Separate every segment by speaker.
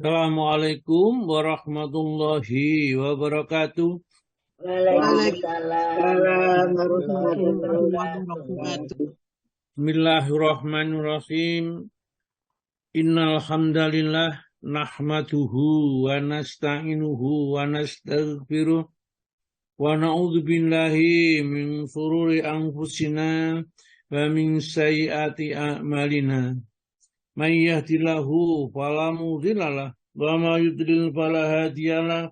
Speaker 1: Assalamualaikum warahmatullahi wabarakatuh.
Speaker 2: Waalaikumsalam warahmatullahi
Speaker 3: wabarakatuh.
Speaker 1: Bismillahirrahmanirrahim. Innal hamdalillah nahmaduhu wa nasta'inuhu wa nastaghfiruh wa na'udzu billahi min shururi anfusina wa min sayyiati a'malina. May yahdihillahu fala mudhillalah wa may yudlil fala hadiyalah.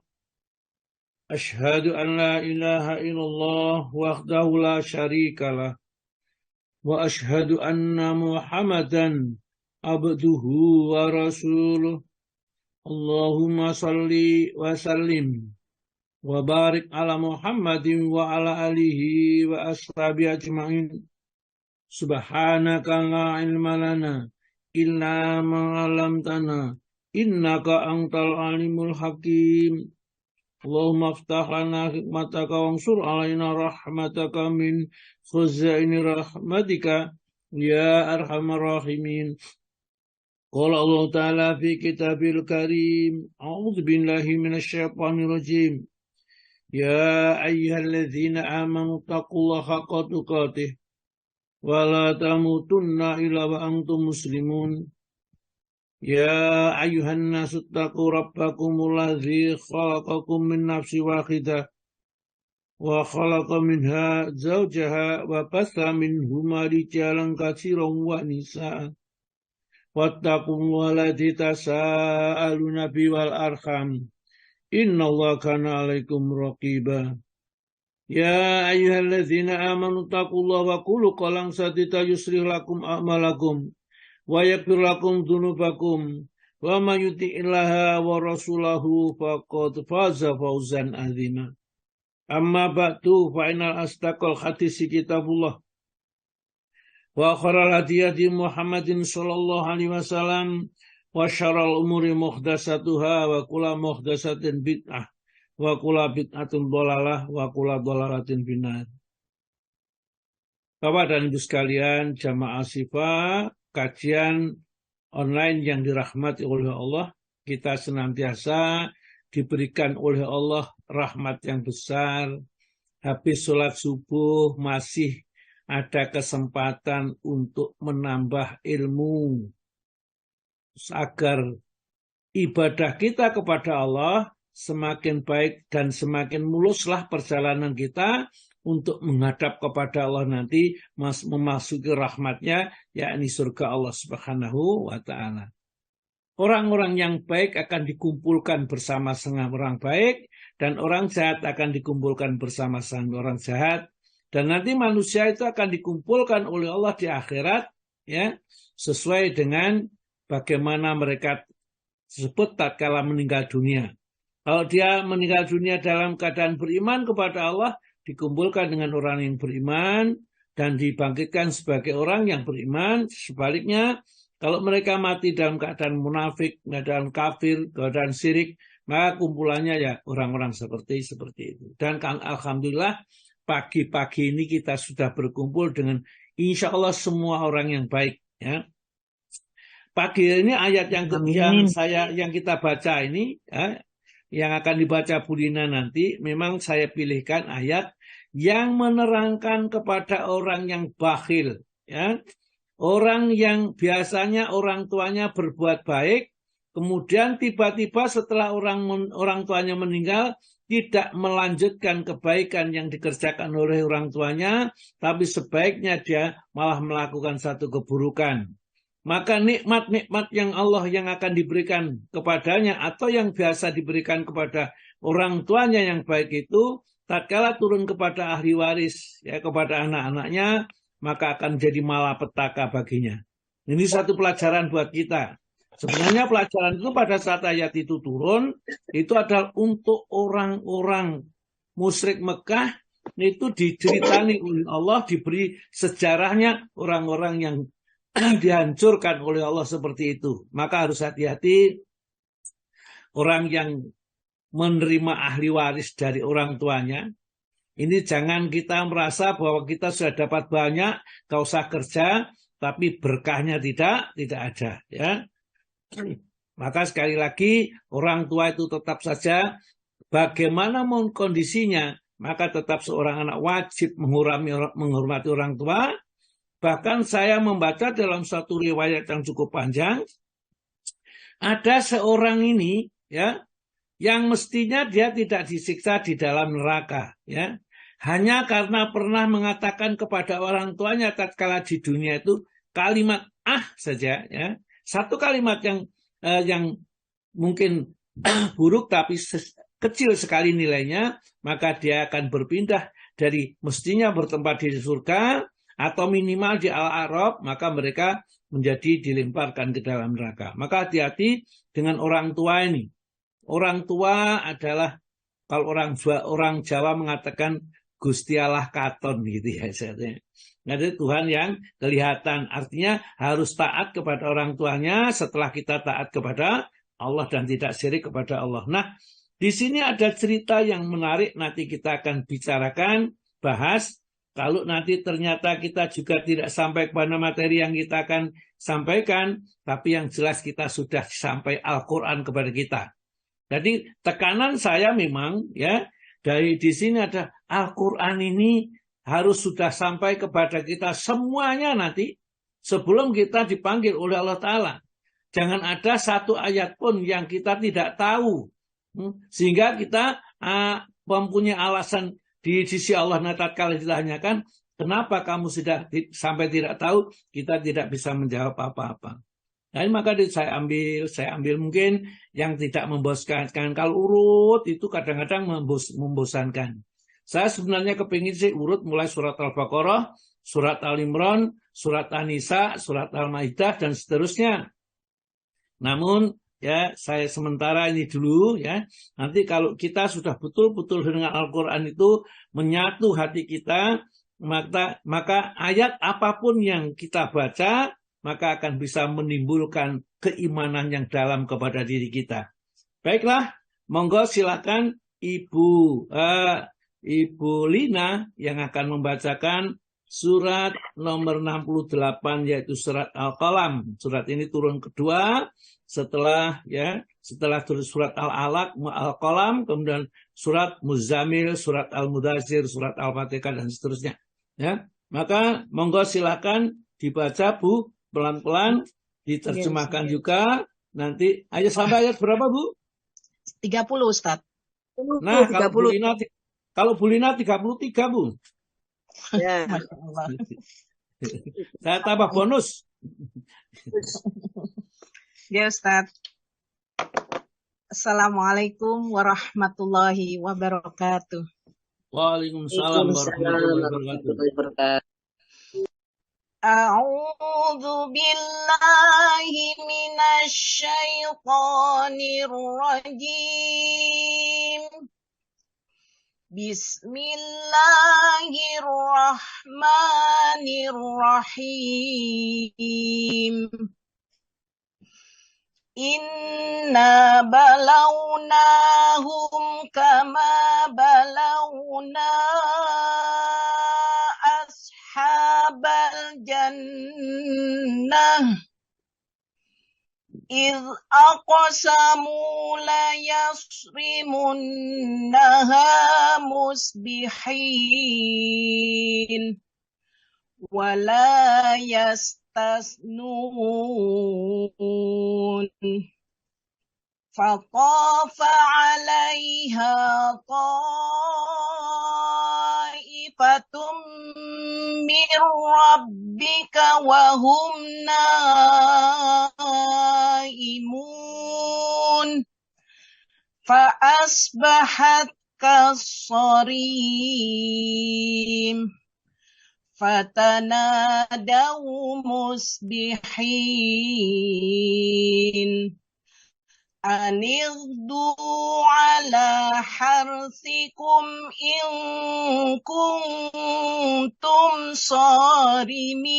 Speaker 1: Asyhadu an la ilaha illallah wahdahu la syarikalah wa asyhadu anna Muhammadan abduhu wa rasuluh. Allahumma salli wa sallim wa barik ala Muhammadin wa ala alihi wa ashabihi ajma'in. Subhanaka la ilma lana illa ma 'allamtana innaka antal alimul hakim. Allahumma aftah lana hikmataka wansur alaina rahmataka min khuzaini rahmatika ya arhamar rahimin. Qala Allah Ta'ala fi kitabil karim, a'udzu billahi minasyaitonir rajim. Ya ayyuhalladzina amanu taqullaha haqqa tuqatih wa la tamutunna illa wa antum muslimun. Ya ayyuhan nasu taqu rabbakumul ladzi khalaqakum min nafsin wahidah wa khalaqa minha zawjaha wa batha minhuma rijalan katsiran wa nisaa. Wattaqullaha alladzi tasaaluna bihi wal arham. Innallaha kana 'alaikum raqiba. Ya ayyuhalladzina amanu taqullaha wa qulu qawlan sadida yuslih lakum a'malakum wa yaghfir lakum dzunubakum wa may yuti'illaha wa rasulahu faqad faza fawzan 'azima. Amma ba'du fa innal asdaqal hadisi kitabullah wa khairal hadiyati Muhammadin sallallahu alaihi wasallam wa syarrul umuri muhdatsatuha wa kullu muhdatsatin bid'ah wa kullu bid'atin dhalalah wa kullu dhalalatin finnar. Bapak dan Ibu sekalian, jamaah Syifa, kajian online yang dirahmati oleh Allah, kita senantiasa diberikan oleh Allah rahmat yang besar. Habis sholat subuh masih ada kesempatan untuk menambah ilmu agar ibadah kita kepada Allah semakin baik dan semakin muluslah perjalanan kita untuk menghadap kepada Allah nanti memasuki rahmatnya, yakni surga Allah Subhanahu wa ta'ala. Orang-orang yang baik akan dikumpulkan bersama-sama orang baik, dan orang jahat akan dikumpulkan bersama-sama orang jahat, dan nanti manusia itu akan dikumpulkan oleh Allah di akhirat, ya, sesuai dengan bagaimana mereka tersebut tatkala meninggal dunia. Kalau dia meninggal dunia dalam keadaan beriman kepada Allah, dikumpulkan dengan orang yang beriman dan dibangkitkan sebagai orang yang beriman. Sebaliknya, kalau mereka mati dalam keadaan munafik, keadaan kafir, keadaan syirik, maka kumpulannya ya orang-orang seperti itu. Dan alhamdulillah pagi-pagi ini kita sudah berkumpul dengan insya Allah semua orang yang baik. Ya. Pagi ini ayat yang kita baca ini, ya, yang akan dibaca Bu Lina nanti, memang saya pilihkan ayat yang menerangkan kepada orang yang bakhil, ya. Orang yang biasanya orang tuanya berbuat baik, kemudian tiba-tiba setelah orang tuanya meninggal, tidak melanjutkan kebaikan yang dikerjakan oleh orang tuanya, tapi sebaiknya dia malah melakukan satu keburukan. Maka nikmat-nikmat yang Allah yang akan diberikan kepadanya atau yang biasa diberikan kepada orang tuanya yang baik itu, tatkala turun kepada ahli waris, ya, kepada anak-anaknya, maka akan jadi malapetaka baginya. Ini satu pelajaran buat kita. Sebenarnya pelajaran itu pada saat ayat itu turun, itu adalah untuk orang-orang musyrik Mekah, itu diceritani oleh Allah, diberi sejarahnya orang-orang yang dihancurkan oleh Allah seperti itu. Maka harus hati-hati orang yang menerima ahli waris dari orang tuanya. Ini jangan kita merasa bahwa kita sudah dapat banyak, gak usah kerja, tapi berkahnya tidak ada. Ya. Maka sekali lagi orang tua itu tetap saja bagaimanapun kondisinya, maka tetap seorang anak wajib menghormati orang tua. Bahkan saya membaca dalam satu riwayat yang cukup panjang, ada seorang ini ya yang mestinya dia tidak disiksa di dalam neraka ya. Hanya karena pernah mengatakan kepada orang tuanya tatkala di dunia itu kalimat saja ya. Satu kalimat yang mungkin buruk tapi kecil sekali nilainya, maka dia akan berpindah dari mestinya bertempat di surga atau minimal di Al-A'raf, maka mereka menjadi dilemparkan ke dalam neraka. Maka hati-hati dengan orang tua ini. Orang tua adalah kalau orang Jawa mengatakan Gusti Allah katon gitu ya. Jadi Tuhan yang kelihatan, artinya harus taat kepada orang tuanya setelah kita taat kepada Allah dan tidak syirik kepada Allah. Nah, di sini ada cerita yang menarik, nanti kita akan bicarakan, bahas. Kalau nanti ternyata kita juga tidak sampai kepada materi yang kita akan sampaikan, tapi yang jelas kita sudah sampai Al-Quran kepada kita. Jadi tekanan saya memang ya dari di sini ada Al-Quran ini harus sudah sampai kepada kita semuanya nanti sebelum kita dipanggil oleh Allah Ta'ala. Jangan ada satu ayat pun yang kita tidak tahu. Sehingga kita mempunyai alasan di sisi Allah tatkala ditanyakan, kenapa kamu sudah sampai tidak tahu, kita tidak bisa menjawab apa-apa. Nah, maka saya ambil mungkin yang tidak membosankan. Kalau urut itu kadang-kadang membosankan. Saya sebenarnya kepingin sih urut mulai surat Al-Baqarah, surat Al-Imran, surat An-Nisa, surat Al-Maidah dan seterusnya. Namun ya saya sementara ini dulu ya. Nanti kalau kita sudah betul-betul dengan Al-Quran itu menyatu hati kita, maka ayat apapun yang kita baca maka akan bisa menimbulkan keimanan yang dalam kepada diri kita. Baiklah, monggo silakan Ibu Lina yang akan membacakan surat nomor 68 yaitu surat Al-Qalam. Surat ini turun kedua setelah surat Al-Alaq, Al-Qalam, kemudian surat Muzammil, surat Al-Mudaththir, surat Al-Fatihah dan seterusnya. Ya, maka monggo silakan dibaca Bu. Pelan-pelan diterjemahkan juga nanti. Ayo sampai ayat berapa Bu?
Speaker 3: 30 Ustaz.
Speaker 1: Nah, kalau Bu Lina 33 Bu.
Speaker 2: Ya.
Speaker 3: Masya Allah.
Speaker 1: Saya tambah bonus.
Speaker 3: Ya Ustaz. Assalamualaikum warahmatullahi wabarakatuh.
Speaker 1: Waalaikumsalam warahmatullahi wabarakatuh.
Speaker 3: أعوذ بالله من الشيطان الرجيم بسم الله الرحمن الرحيم إنا بلوناهم كما بلونا أصحاب الجنة إذ أقسموا ليصرمنها مصبحين ولا يستثنون فطاف عليها طائفة من ربك وهم نائمون فأصبحت كالصريم فتنادوا مصبحين أن اغدوا على حرثكم إن كنتم صارمين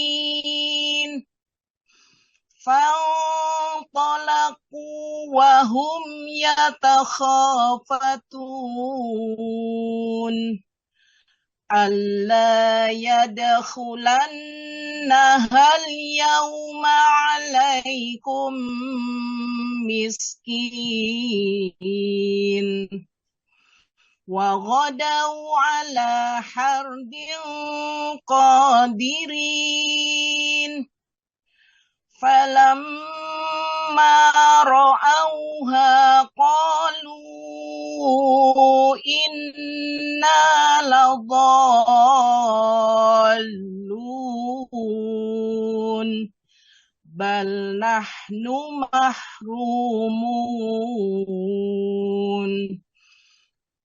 Speaker 3: فانطلقوا وهم يتخافتون ألا يدخلنها اليوم عليكم miskin. Wa ghadaw ala hardin qadirin. Falamma ra'awha qalu inna ladallun bal nahnu mahrumun.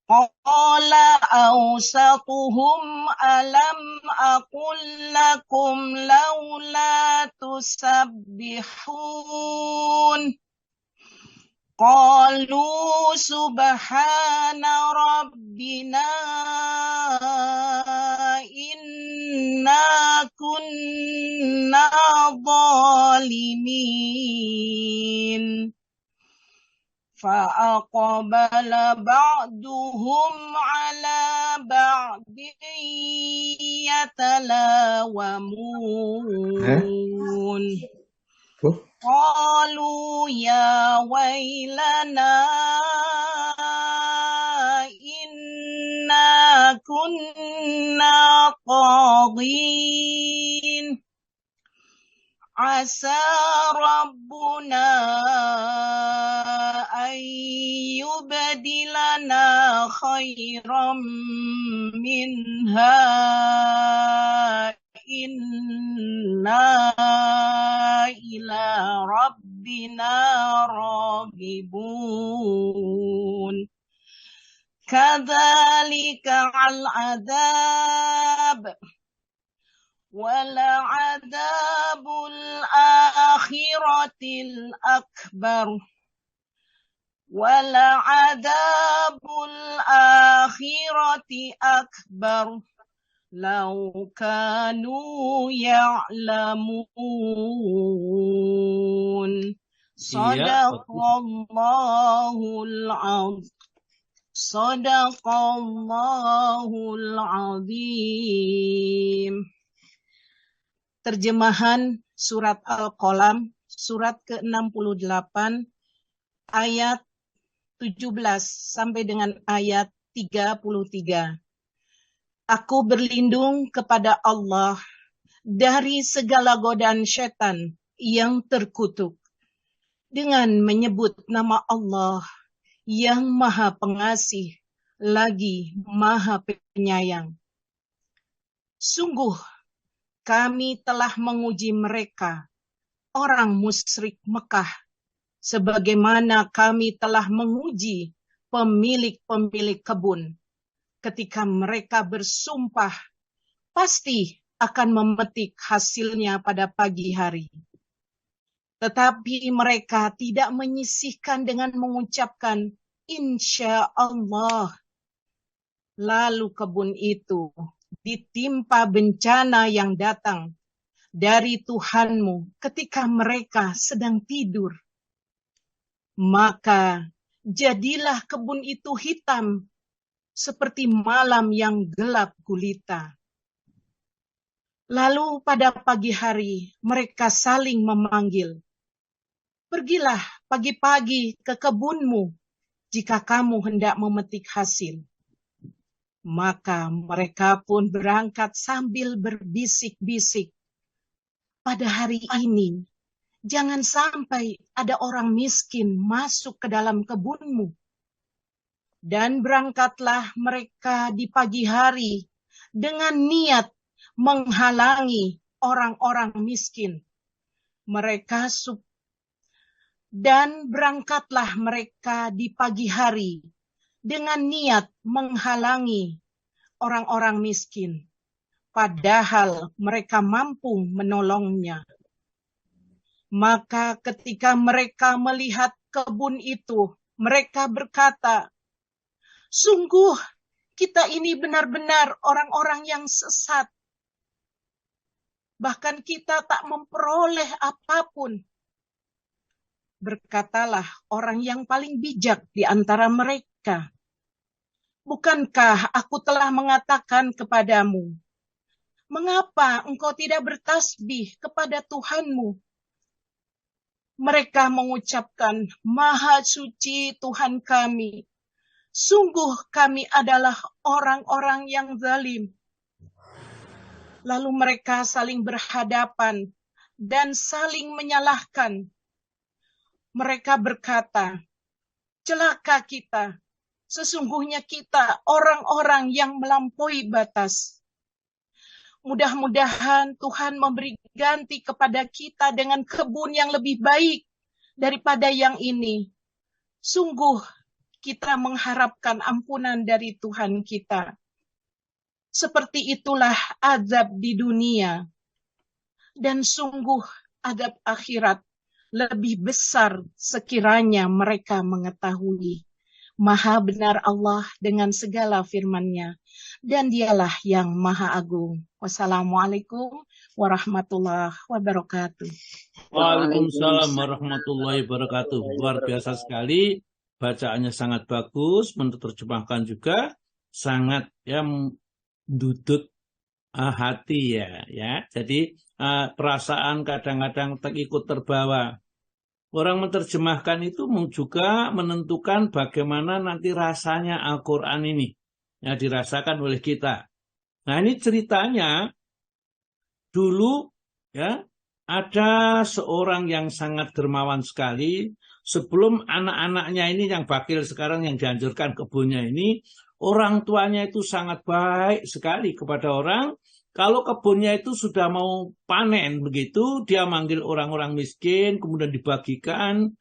Speaker 3: Qala awsatuhum alam aqul lakum laula tusabbihun. Qalu subhana rabbina inna kunna zalimin. Fa'aqbala ba'duhum ala ba'din yatalawamun. Qalu ya wailana inna kunna qadin. Asa rabbuna an yubdilana khairan minha inna ila rabbina ragibun. Kadzalika al-adzab wala'adzabul akhiratil akbar wala'adzabul akhirati akbar law kanu ya'lamun. Sadaqallahul azim. Sadaqallahul azim. Terjemahan surat Al-Qalam, surat ke-68, ayat 17 sampai dengan ayat 33. Aku berlindung kepada Allah dari segala godaan syaitan yang terkutuk dengan menyebut nama Allah yang Maha Pengasih lagi Maha Penyayang. Sungguh kami telah menguji mereka, orang musyrik Mekah, sebagaimana kami telah menguji pemilik-pemilik kebun. Ketika mereka bersumpah, pasti akan memetik hasilnya pada pagi hari. Tetapi mereka tidak menyisihkan dengan mengucapkan, Insya Allah. Lalu kebun itu ditimpa bencana yang datang dari Tuhanmu ketika mereka sedang tidur. Maka jadilah kebun itu hitam seperti malam yang gelap gulita. Lalu pada pagi hari mereka saling memanggil, pergilah pagi-pagi ke kebunmu jika kamu hendak memetik hasil. Maka mereka pun berangkat sambil berbisik-bisik. Pada hari ini, jangan sampai ada orang miskin masuk ke dalam kebunmu. Dan berangkatlah mereka di pagi hari dengan niat menghalangi orang-orang miskin. Dan berangkatlah mereka di pagi hari dengan niat menghalangi orang-orang miskin, padahal mereka mampu menolongnya. Maka ketika mereka melihat kebun itu, mereka berkata, sungguh kita ini benar-benar orang-orang yang sesat. Bahkan kita tak memperoleh apapun. Berkatalah orang yang paling bijak di antara mereka, bukankah aku telah mengatakan kepadamu, mengapa engkau tidak bertasbih kepada Tuhanmu? Mereka mengucapkan, Maha suci Tuhan kami. Sungguh kami adalah orang-orang yang zalim. Lalu mereka saling berhadapan dan saling menyalahkan. Mereka berkata, celaka kita. Sesungguhnya kita orang-orang yang melampaui batas. Mudah-mudahan Tuhan memberi ganti kepada kita dengan kebun yang lebih baik daripada yang ini. Sungguh kita mengharapkan ampunan dari Tuhan kita. Seperti itulah azab di dunia. Dan sungguh azab akhirat lebih besar sekiranya mereka mengetahui. Maha benar Allah dengan segala firman-Nya, dan Dialah yang Maha Agung. Wassalamualaikum warahmatullahi wabarakatuh.
Speaker 1: Waalaikumsalam warahmatullahi wabarakatuh. Luar biasa sekali, bacaannya sangat bagus, menerjemahkan juga sangat menduduk hati ya. Jadi perasaan kadang-kadang ikut terbawa. Orang menerjemahkan itu juga menentukan bagaimana nanti rasanya Al-Quran ini yang dirasakan oleh kita. Nah, ini ceritanya dulu ya, ada seorang yang sangat dermawan sekali. Sebelum anak-anaknya ini yang bakil sekarang yang dihancurkan kebunnya ini, orang tuanya itu sangat baik sekali kepada orang. Kalau kebunnya itu sudah mau panen begitu, dia manggil orang-orang miskin, kemudian dibagikan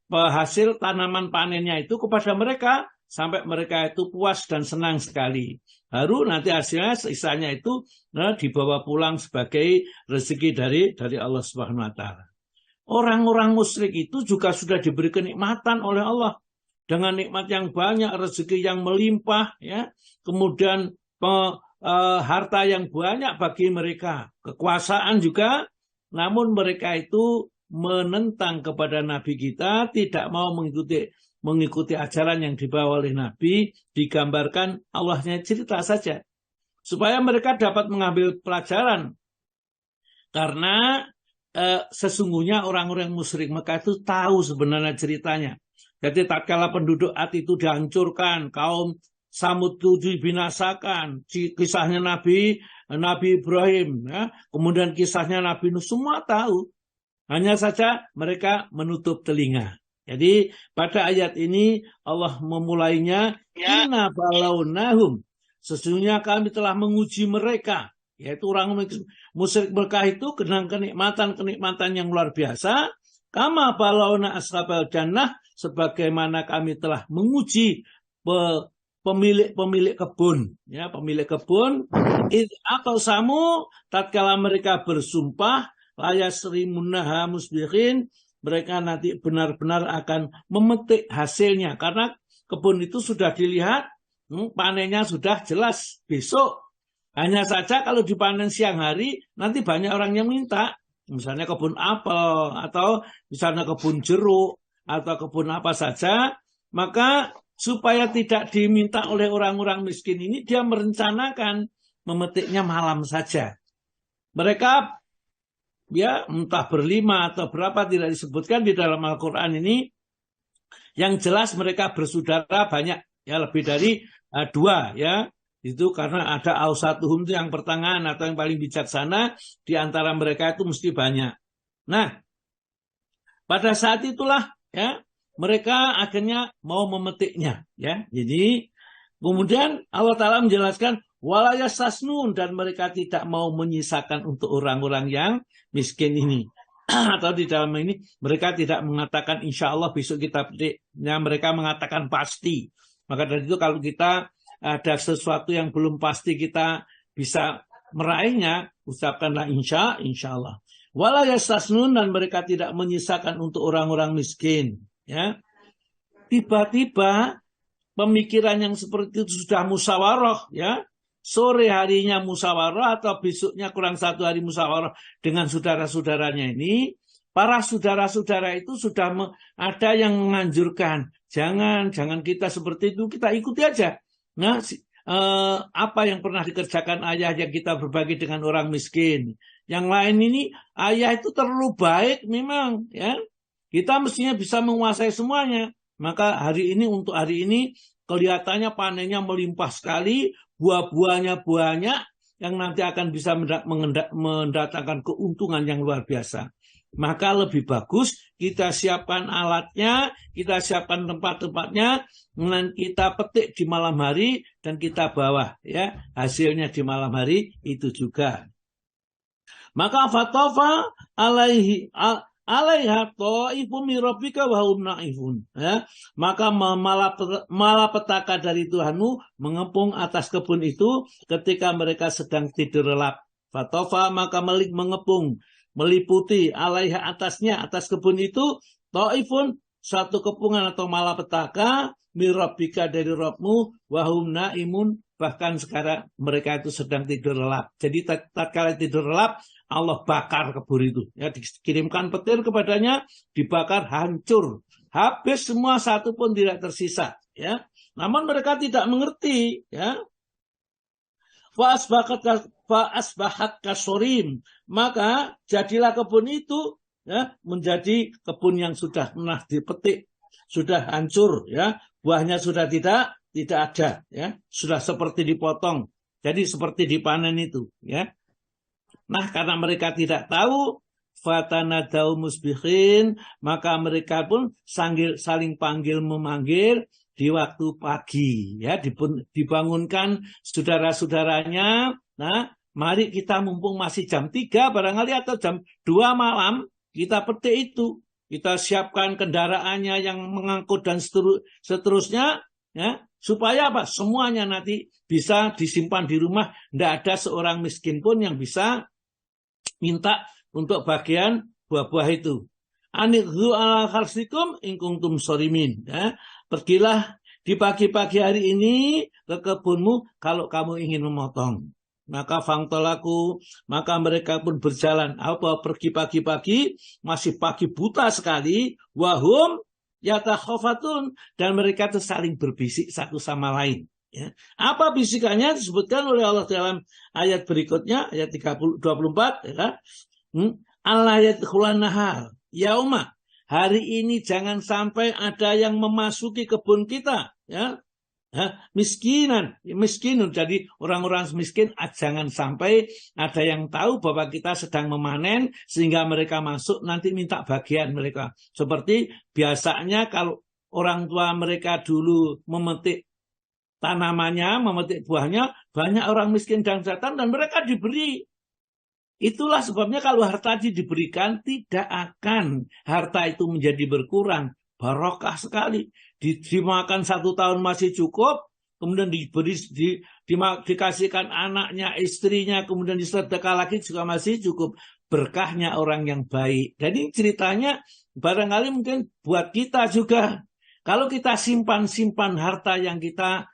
Speaker 1: hasil tanaman panennya itu kepada mereka, sampai mereka itu puas dan senang sekali. Baru nanti hasilnya sisanya itu dibawa pulang sebagai rezeki dari Allah Subhanahu Wa Taala. Orang-orang musyrik itu juga sudah diberi kenikmatan oleh Allah dengan nikmat yang banyak, rezeki yang melimpah, ya, kemudian harta yang banyak bagi mereka, kekuasaan juga, namun mereka itu menentang kepada Nabi kita, tidak mau mengikuti ajaran yang dibawa oleh Nabi. Digambarkan Allahnya cerita saja, supaya mereka dapat mengambil pelajaran. Karena sesungguhnya orang-orang musyrik Mekah itu tahu sebenarnya ceritanya. Jadi tatkala penduduk Ad itu dihancurkan, kaum Samud itu dibinasakan, kisahnya Nabi Ibrahim, ya, kemudian kisahnya Nabi Nuh, semua tahu. Hanya saja mereka menutup telinga. Jadi pada ayat ini Allah memulainya, inna balawnahum, sesungguhnya kami telah menguji mereka, yaitu orang musyrik Mekah itu dengan kenikmatan yang luar biasa. Kama balawna ashabal jannah, sebagaimana kami telah menguji pemilik kebun, ya, pemilik kebun atau samu tatkala mereka bersumpah layasrimunaha musbihin, mereka nanti benar-benar akan memetik hasilnya, karena kebun itu sudah dilihat, panennya sudah jelas besok. Hanya saja kalau dipanen siang hari nanti banyak orang yang minta, misalnya kebun apel atau misalnya kebun jeruk atau kebun apa saja, maka supaya tidak diminta oleh orang-orang miskin ini, dia merencanakan memetiknya malam saja. Mereka ya entah berlima atau berapa tidak disebutkan di dalam Al-Quran ini. Yang jelas mereka bersaudara banyak, ya, lebih dari 2 ya. Itu karena ada ausatuhum itu yang pertengahan atau yang paling bijaksana di antara mereka itu mesti banyak. Nah, pada saat itulah ya mereka akhirnya mau memetiknya, ya. Jadi kemudian Allah Ta'ala menjelaskan walayastasnun, dan mereka tidak mau menyisakan untuk orang-orang yang miskin ini. Atau di dalam ini mereka tidak mengatakan insya Allah besok kita petiknya, mereka mengatakan pasti. Maka dari itu kalau kita ada sesuatu yang belum pasti kita bisa meraihnya, ucapkanlah insya Allah. Walayastasnun, dan mereka tidak menyisakan untuk orang-orang miskin. Ya, tiba-tiba pemikiran yang seperti itu sudah musyawarah, ya, sore harinya musyawarah atau besoknya kurang 1 hari musyawarah dengan saudara-saudaranya ini, para saudara-saudara itu sudah ada yang menganjurkan, jangan kita seperti itu, kita ikuti aja. Nah, apa yang pernah dikerjakan ayah yang kita berbagi dengan orang miskin, Yang lain ini ayah itu terlalu baik memang ya. Kita mestinya bisa menguasai semuanya. Maka hari ini untuk hari ini kelihatannya panennya melimpah sekali, buah-buahnya banyak yang nanti akan bisa mendatangkan keuntungan yang luar biasa. Maka lebih bagus kita siapkan alatnya, kita siapkan tempat-tempatnya, dan kita petik di malam hari dan kita bawa ya hasilnya di malam hari itu juga. Maka fatofa alaiha ta'ifun min rabbika wa hum naifun ya. Maka malapetaka dari Tuhanmu mengepung atas kebun itu ketika mereka sedang tidur lelap. Fatofa maka mengepung meliputi alaiha atasnya atas kebun itu ta'ifun satu kepungan atau malapetaka min rabbika dari Rabbmu wa hum naimun bahkan sekarang mereka itu sedang tidur lelap. Jadi tatkala tidur lelap Allah bakar kebun itu. Ya, dikirimkan petir kepadanya, dibakar hancur. Habis semua satu pun tidak tersisa. Ya. Namun mereka tidak mengerti. Ya. Fa'asbahat kasorim. Maka jadilah kebun itu ya, menjadi kebun yang sudah pernah dipetik. Sudah hancur. Ya. Buahnya sudah tidak ada. Ya. Sudah seperti dipotong. Jadi seperti dipanen itu. Ya. Nah, karena mereka tidak tahu, fatanadau musbihin, maka mereka pun saling panggil memanggil di waktu pagi, ya, dibangunkan saudara-saudaranya. Nah, mari kita mumpung masih jam 3 barangkali atau jam 2 malam, kita petik itu. Kita siapkan kendaraannya yang mengangkut dan seterusnya, ya, supaya apa? Semuanya nanti bisa disimpan di rumah, tidak ada seorang miskin pun yang bisa minta untuk bagian buah-buah itu. Anidhu ala kharsikum in kuntum shorimin. Ya. Pergilah di pagi-pagi hari ini ke kebunmu kalau kamu ingin memotong. Maka fangtolaku, maka mereka pun berjalan. Apa pergi pagi-pagi, masih pagi buta sekali. Wahum yatakhofatun, dan mereka itu saling berbisik satu sama lain. Ya. Apa bisikannya disebutkan oleh Allah dalam ayat berikutnya, ayat 24, ya. Al-ayat khulanahar yauma, hari ini jangan sampai ada yang memasuki kebun kita, ya. Miskinun, jadi orang-orang miskin jangan sampai ada yang tahu bahwa kita sedang memanen sehingga mereka masuk nanti minta bagian mereka. Seperti biasanya kalau orang tua mereka dulu memetik tanamannya, memetik buahnya, banyak orang miskin dan datang dan mereka diberi. Itulah sebabnya kalau harta diberikan, tidak akan harta itu menjadi berkurang. Barokah sekali. Dimakan 1 tahun masih cukup, kemudian dikasihkan anaknya, istrinya, kemudian disedekah lagi juga masih cukup. Berkahnya orang yang baik. Jadi ceritanya barangkali mungkin buat kita juga. Kalau kita simpan harta yang kita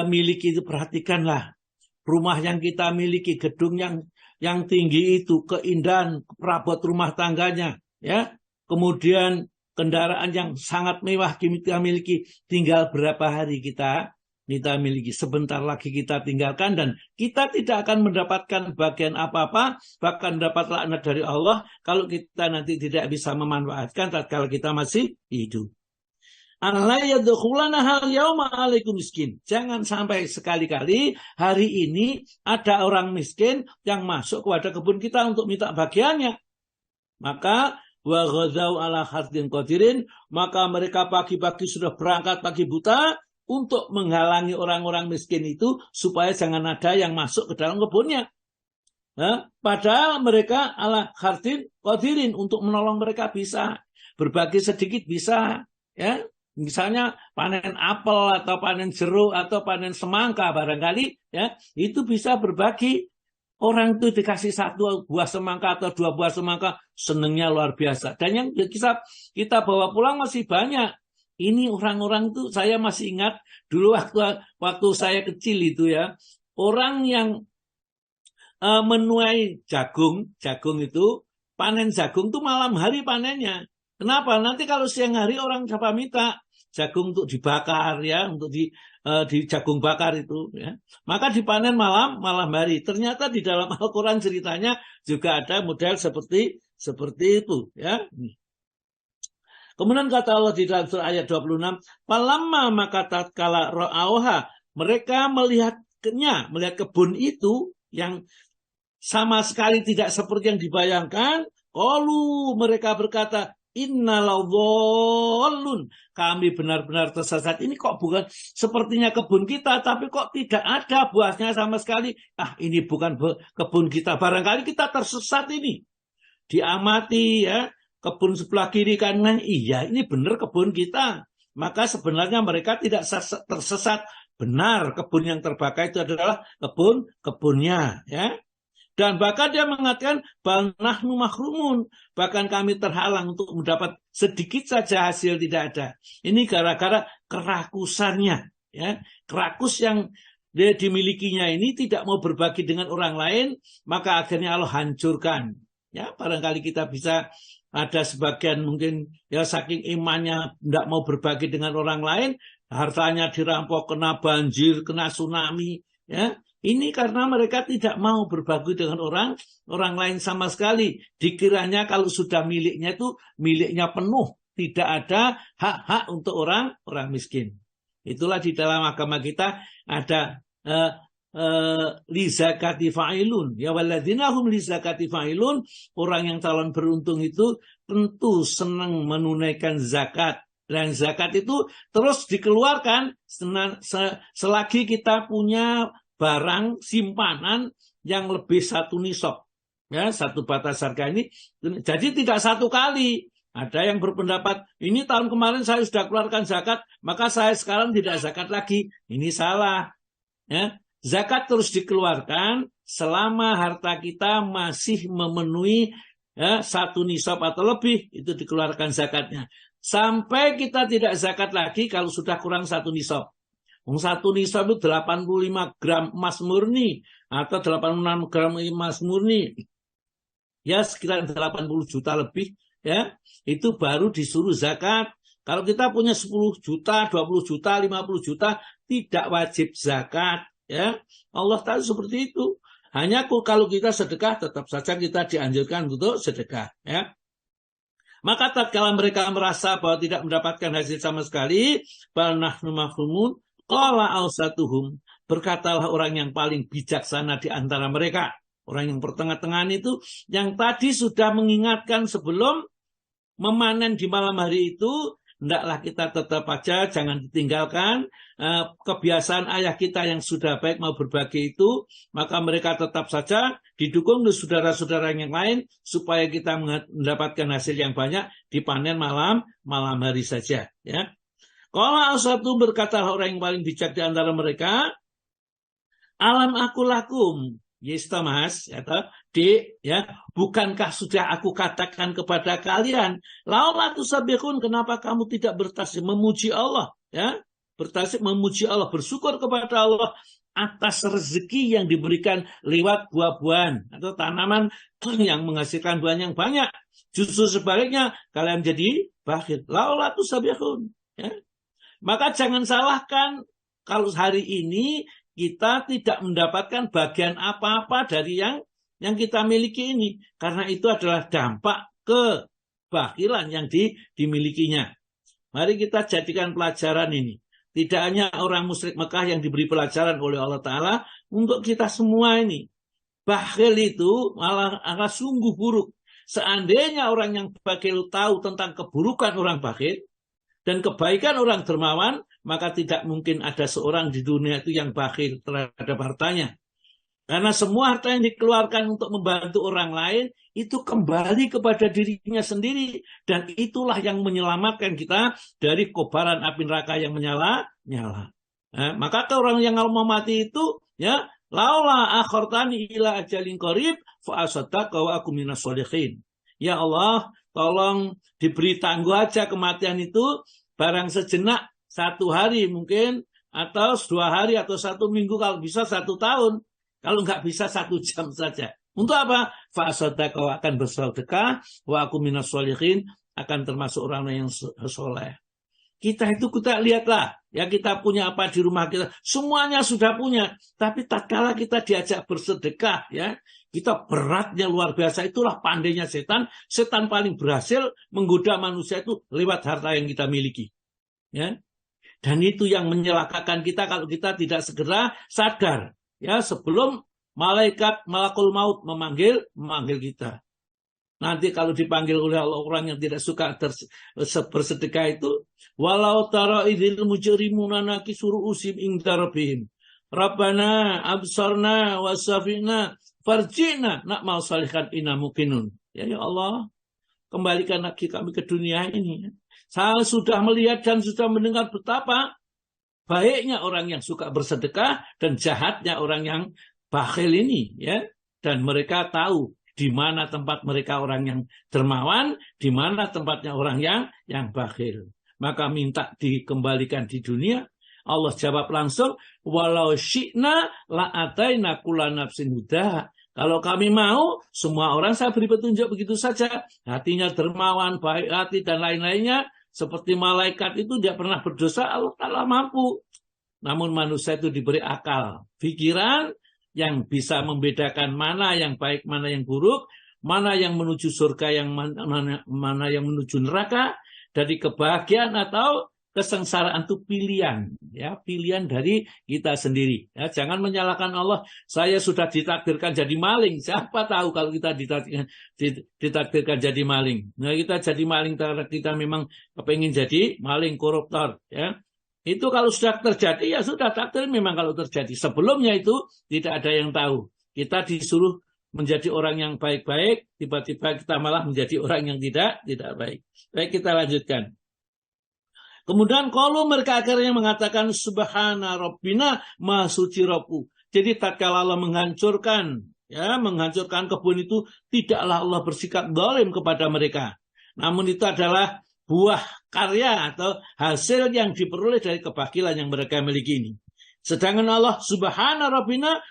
Speaker 1: miliki itu, perhatikanlah rumah yang kita miliki, gedung yang tinggi itu, keindahan perabot rumah tangganya, ya, kemudian kendaraan yang sangat mewah kita miliki, tinggal berapa hari kita miliki, sebentar lagi kita tinggalkan dan kita tidak akan mendapatkan bagian apa-apa, bahkan dapat laknat dari Allah kalau kita nanti tidak bisa memanfaatkan tatkala kita masih hidup. Jangan sampai sekali-kali hari ini ada orang miskin yang masuk kepada kebun kita untuk minta bagiannya. Maka maka mereka pagi-pagi sudah berangkat pagi buta untuk menghalangi orang-orang miskin itu supaya jangan ada yang masuk ke dalam kebunnya. Padahal mereka ala khardin qadirin, untuk menolong mereka bisa, berbagi sedikit bisa, ya. Misalnya panen apel atau panen jeruk atau panen semangka barangkali, ya, itu bisa berbagi. Orang itu dikasih 1 buah semangka atau 2 buah semangka, senengnya luar biasa. Dan yang kita bawa pulang masih banyak. Ini orang-orang itu saya masih ingat dulu waktu saya kecil itu, ya, orang yang menuai jagung itu, panen jagung itu malam hari panennya. Kenapa? Nanti kalau siang hari orang siapa minta jagung untuk dibakar, ya, untuk di jagung bakar itu, ya. Maka dipanen malam hari. Ternyata di dalam Al-Quran ceritanya juga ada model seperti itu, ya. Kemudian kata Allah di dalam surah ayat 26, "Falamma maka tatkala ra'auha," mereka melihat kebun itu yang sama sekali tidak seperti yang dibayangkan, qalu, mereka berkata, "Innaladzallun," kami benar-benar tersesat. Ini kok bukan sepertinya kebun kita, tapi kok tidak ada buahnya sama sekali. Ini bukan kebun kita. Barangkali kita tersesat ini. Diamati, ya, kebun sebelah kiri kanan, iya ini benar kebun kita. Maka sebenarnya mereka tidak tersesat. Benar, kebun yang terbakar itu adalah kebunnya, ya. Dan bahkan dia mengatakan, "Bal nahnu mahrumun," bahkan kami terhalang untuk mendapat sedikit saja hasil, tidak ada. Ini gara-gara kerakusannya, ya. Kerakus yang dia dimilikinya ini tidak mau berbagi dengan orang lain, maka akhirnya Allah hancurkan. Ya, barangkali kita bisa ada sebagian mungkin ya saking imannya tidak mau berbagi dengan orang lain, hartanya dirampok, kena banjir, kena tsunami, ya. Ini karena mereka tidak mau berbagi dengan orang lain sama sekali. Dikiranya kalau sudah miliknya itu miliknya penuh, tidak ada hak-hak untuk orang miskin. Itulah di dalam agama kita ada li zakati fa'ilun, ya walladzina hum li zakati fa'ilun, orang yang calon beruntung itu tentu senang menunaikan zakat, dan zakat itu terus dikeluarkan selagi kita punya barang simpanan yang lebih 1 nisab, ya, 1 batas harga ini. Jadi tidak 1 kali. Ada yang berpendapat ini tahun kemarin saya sudah keluarkan zakat, maka saya sekarang tidak zakat lagi. Ini salah, ya. Zakat terus dikeluarkan selama harta kita masih memenuhi, ya, 1 nisab atau lebih, itu dikeluarkan zakatnya. Sampai kita tidak zakat lagi kalau sudah kurang 1 nisab. 1 nisab itu 85 gram emas murni atau 86 gram emas murni. Ya, sekitar 80 juta lebih, ya. Itu baru disuruh zakat. Kalau kita punya 10 juta, 20 juta, 50 juta, tidak wajib zakat. Ya, Allah tahu seperti itu. Hanya kalau kita sedekah, tetap saja kita dianjurkan untuk sedekah, ya. Maka tatkala mereka merasa bahwa tidak mendapatkan hasil sama sekali, bal nahnu mahrumun, qala awsatuhum, berkatalah orang yang paling bijaksana di antara mereka, orang yang pertengah-tengah itu, yang tadi sudah mengingatkan sebelum memanen di malam hari itu, hendaklah kita tetap aja jangan ditinggalkan kebiasaan ayah kita yang sudah baik mau berbagi itu, maka mereka tetap saja didukung oleh saudara-saudara yang lain supaya kita mendapatkan hasil yang banyak dipanen malam hari saja, ya. Qala satu, berkata orang yang paling bijak di antara mereka, alam aku lakum, yes Thomas, atau D, ya, bukankah sudah aku katakan kepada kalian, laula tusabbihun, kenapa kamu tidak bertasbih memuji Allah, ya, bertasbih memuji Allah, bersyukur kepada Allah atas rezeki yang diberikan lewat buah-buahan atau tanaman yang menghasilkan buah yang banyak. Justru sebaliknya kalian jadi bakhil. Laula tusabbihun, ya. Maka jangan salahkan kalau hari ini kita tidak mendapatkan bagian apa-apa dari yang kita miliki ini. Karena itu adalah dampak kebakilan yang dimilikinya. Mari kita jadikan pelajaran ini. Tidak hanya orang musyrik Mekah yang diberi pelajaran oleh Allah Ta'ala, untuk kita semua ini. Bakhil itu malah sungguh buruk. Seandainya orang yang bakhil tahu tentang keburukan orang bakhil, dan kebaikan orang dermawan, maka tidak mungkin ada seorang di dunia itu yang bakhil terhadap hartanya. Karena semua harta yang dikeluarkan untuk membantu orang lain, itu kembali kepada dirinya sendiri. Dan itulah yang menyelamatkan kita dari kobaran api neraka yang menyala-nyala. Maka orang yang mau mati itu, ya, laula akhortani ila ajalin qarib fa asaddaq wa aku minas sholihin. Ya Allah, tolong diberi tangguh aja kematian itu, barang sejenak 1 hari mungkin, atau 2 hari, atau 1 minggu, kalau bisa 1 tahun, kalau nggak bisa 1 jam saja. Untuk apa? Fa'asadaka, akan bersedekah, wa aku minas sholihin, akan termasuk orang yang soleh. Kita lihatlah, ya kita punya apa di rumah kita, semuanya sudah punya. Tapi tatkala kita diajak bersedekah, ya kita beratnya luar biasa. Itulah pandainya setan. Setan paling berhasil menggoda manusia itu lewat harta yang kita miliki. Ya, dan itu yang menyelakakan kita kalau kita tidak segera sadar. Ya, sebelum malakul maut memanggil kita. Nanti kalau dipanggil oleh Allah orang yang tidak suka bersedekah itu, walau tara idzil mujrimuna nakisuru usim inda rabbihim. Rabbana absarna wasafina farjina na'mal salihan inna muqinun. Ya Allah, kembalikan lagi kami ke dunia ini. Saya sudah melihat dan sudah mendengar betapa baiknya orang yang suka bersedekah dan jahatnya orang yang bakhil ini, ya. Dan mereka tahu di mana tempat mereka orang yang dermawan, di mana tempatnya orang yang bakhil. Maka minta dikembalikan di dunia. Allah jawab langsung, walau syi'na la'ataina kulla nafsin hudaha. Kalau kami mau, semua orang saya beri petunjuk begitu saja. Hatinya dermawan, baik hati, dan lain-lainnya. Seperti malaikat itu tidak pernah berdosa, Allah Ta'ala mampu. Namun manusia itu diberi akal, pikiran yang bisa membedakan mana yang baik, mana yang buruk, mana yang menuju surga, mana yang menuju neraka, dari kebahagiaan atau kesengsaraan itu pilihan, ya, pilihan dari kita sendiri. Ya, jangan menyalahkan Allah. Saya sudah ditakdirkan jadi maling. Siapa tahu kalau kita ditakdirkan jadi maling. Nah, kita jadi maling karena kita memang kepingin jadi maling, koruptor. Ya, itu kalau sudah terjadi ya sudah takdir memang kalau terjadi. Sebelumnya itu tidak ada yang tahu. Kita disuruh menjadi orang yang baik-baik, tiba-tiba kita malah menjadi orang yang tidak baik. Baik, kita lanjutkan. Kemudian kalau mereka akhirnya mengatakan subhana rabbina maha suci Rabbu. Jadi tatkala Allah menghancurkan kebun itu, tidaklah Allah bersikap zalim kepada mereka. Namun itu adalah buah karya atau hasil yang diperoleh dari kebakilan yang mereka miliki ini. Sedangkan Allah subhana rabbina,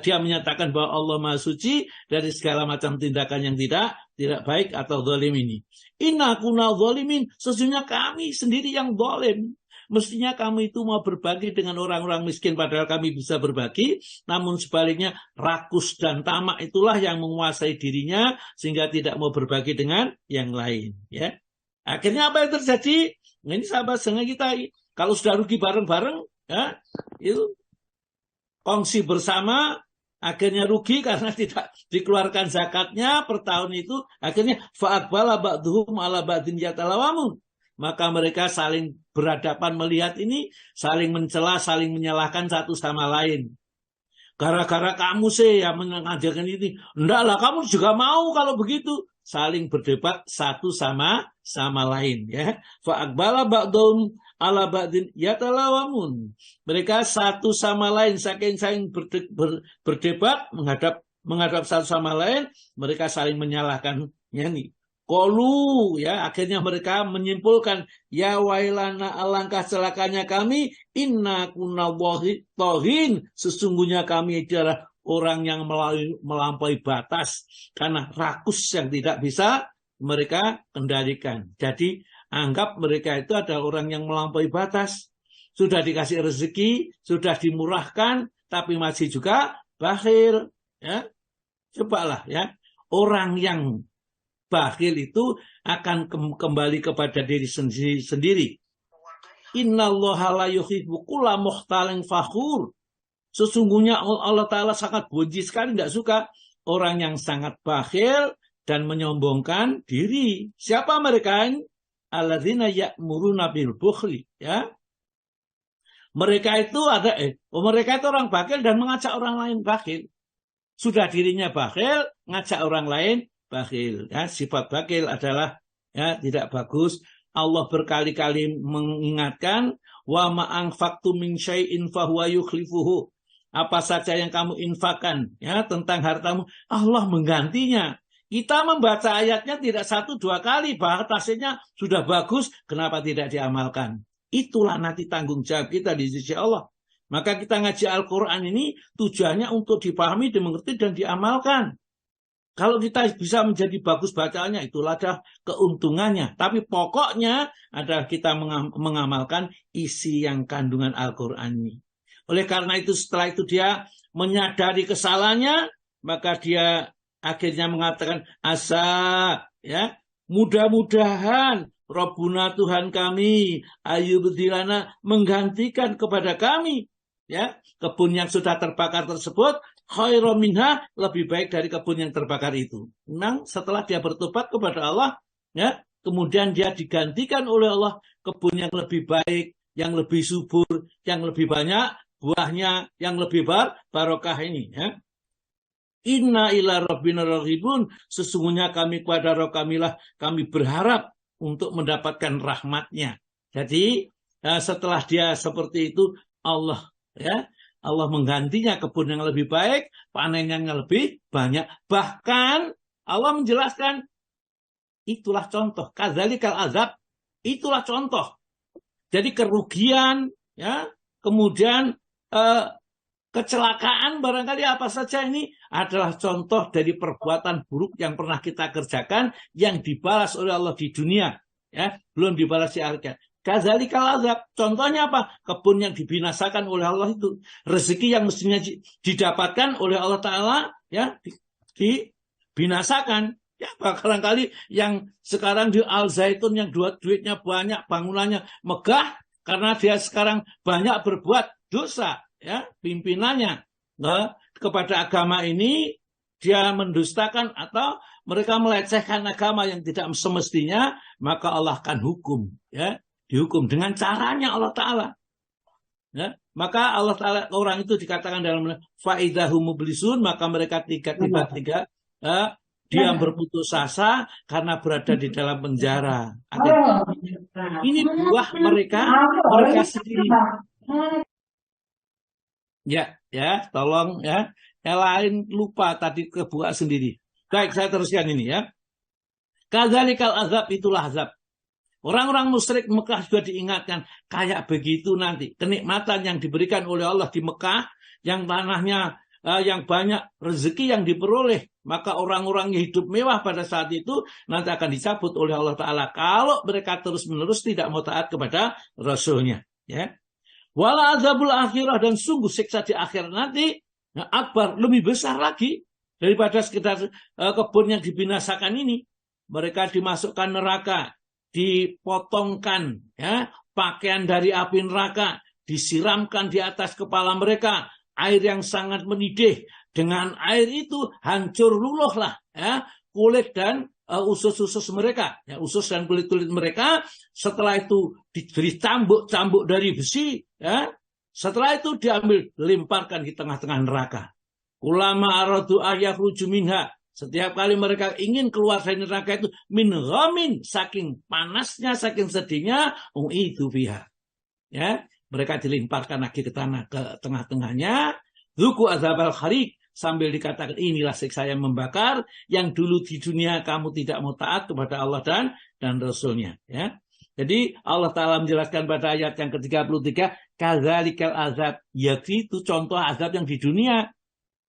Speaker 1: dia menyatakan bahwa Allah maha suci dari segala macam tindakan yang tidak baik atau zalim ini. Inna kunna zalimin, sesungguhnya kami sendiri yang zalim. Mestinya kamu itu mau berbagi dengan orang-orang miskin padahal kami bisa berbagi, namun sebaliknya rakus dan tamak itulah yang menguasai dirinya sehingga tidak mau berbagi dengan yang lain, ya. Akhirnya apa yang terjadi? Ini sahabat setengah kita, kalau sudah rugi bareng-bareng, ya, itu kongsi bersama, akhirnya rugi karena tidak dikeluarkan zakatnya per tahun itu. Akhirnya fa'aqbala ba'duhum ala ba'din yatalawamun. Maka mereka saling berhadapan melihat ini, saling mencela, saling menyalahkan satu sama lain. Gara-gara kamu sih yang mengajarkan ini. Enggaklah, kamu juga mau kalau begitu. Saling berdebat satu sama lain, ya. Fa'aqbala ba'duhum ala ba'din yatalawamun. Mereka satu sama lain saking berdebat menghadap satu sama lain, mereka saling menyalahkan nih. Qalu, ya, akhirnya mereka menyimpulkan, ya wailana, alangkah celakanya kami, inna kunna tohin, sesungguhnya kami adalah orang yang melampaui batas karena rakus yang tidak bisa mereka kendalikan. Jadi anggap mereka itu adalah orang yang melampaui batas. Sudah dikasih rezeki, sudah dimurahkan, tapi masih juga bakhil. Ya, cobalah, ya, orang yang bakhil itu akan kembali kepada diri sendiri. Innallaha la yuhibbu kulla mukhtalin fakhur. Sesungguhnya Allah Ta'ala sangat benci sekali, tidak suka orang yang sangat bakhil dan menyombongkan diri. Siapa mereka? Alladzina ya'muruna bil bukhli, ya. Mereka itu orang bakhil dan mengajak orang lain bakhil. Sudah dirinya bakhil, ngajak orang lain bakhil, ya. Sifat bakhil adalah, ya, tidak bagus. Allah berkali-kali mengingatkan, wa ma anfaqtum min syai'in fahuwa yukhlifuhu. Apa saja yang kamu infakkan, ya, tentang hartamu, Allah menggantinya. Kita membaca ayatnya tidak 1-2 kali, bahkan hasilnya sudah bagus, kenapa tidak diamalkan? Itulah nanti tanggung jawab kita di sisi Allah. Maka kita ngaji Al-Quran ini tujuannya untuk dipahami, dimengerti, dan diamalkan. Kalau kita bisa menjadi bagus bacaannya, itulah adalah keuntungannya. Tapi pokoknya adalah kita mengamalkan isi yang kandungan Al-Quran ini. Oleh karena itu setelah itu dia menyadari kesalahannya, maka dia akhirnya mengatakan asa, ya, mudah-mudahan Rabbuna Tuhan kami ayyubdilana menggantikan kepada kami, ya, kebun yang sudah terbakar tersebut khairum minha, lebih baik dari kebun yang terbakar itu. Memang setelah dia bertobat kepada Allah, ya, kemudian dia digantikan oleh Allah kebun yang lebih baik, yang lebih subur, yang lebih banyak buahnya, yang lebih barokah ini, ya. Inna ila rabbina raghibun, sesungguhnya kami kepada Rabb kamilah kami berharap untuk mendapatkan rahmatnya. Jadi setelah dia seperti itu, Allah, ya, Allah menggantinya kebun yang lebih baik, panen yang lebih banyak. Bahkan Allah menjelaskan, itulah contoh. Kadzalikal azab, itulah contoh. Jadi kerugian, ya, kemudian kecelakaan barangkali apa saja ini adalah contoh dari perbuatan buruk yang pernah kita kerjakan yang dibalas oleh Allah di dunia, ya, belum dibalas di akhirat. Kadzalikal azab, contohnya apa? Kebun yang dibinasakan oleh Allah itu, rezeki yang mestinya didapatkan oleh Allah Ta'ala, ya, dibinasakan. Ya, barangkali yang sekarang di Al Zaitun yang duitnya banyak, bangunannya megah, karena dia sekarang banyak berbuat dosa, ya, pimpinannya, nah, kepada agama ini dia mendustakan atau mereka melecehkan agama yang tidak semestinya, maka Allah akan hukum, ya, dihukum dengan caranya Allah Ta'ala, ya. Maka Allah Ta'ala, orang itu dikatakan dalam faidahum mublisun, maka mereka tiba-tiba diam berputus asa karena berada di dalam penjara. Ini buah mereka sendiri. Ya, tolong, ya. Yang lain lupa tadi kebuka sendiri. Baik, saya teruskan ini, ya. Kadzalikal azab, itulah azab. Orang-orang musyrik Mekah juga diingatkan, kayak begitu nanti. Kenikmatan yang diberikan oleh Allah di Mekah, yang tanahnya yang banyak, rezeki yang diperoleh, maka orang-orang yang hidup mewah pada saat itu nanti akan dicabut oleh Allah Ta'ala kalau mereka terus-menerus tidak mau taat kepada Rasulnya, ya. Wala azabul akhirah, dan sungguh siksa di akhirat nanti akbar, lebih besar lagi daripada sekedar kebun yang dibinasakan ini. Mereka dimasukkan neraka, dipotongkan, ya, pakaian dari api neraka, disiramkan di atas kepala mereka air yang sangat mendidih. Dengan air itu hancur luluhlah, ya, kulit dan usus-usus mereka, ya, usus dan kulit-kulit mereka. Setelah itu diberi cambuk-cambuk dari besi, ya. Setelah itu diambil, lemparkan di tengah-tengah neraka. Ulama aradu ayakhruju minha, setiap kali mereka ingin keluar dari neraka itu, min ghamin, saking panasnya, saking sedihnya, itu fiha, ya, mereka dilemparkan lagi ke tanah, ke tengah-tengahnya. Zuku azabal kharik, sambil dikatakan inilah siksa yang membakar, yang dulu di dunia kamu tidak mau taat kepada Allah dan Rasulnya, ya. Jadi Allah Ta'ala menjelaskan pada ayat yang ke-33, kadzalikal azab, yaitu contoh azab yang di dunia.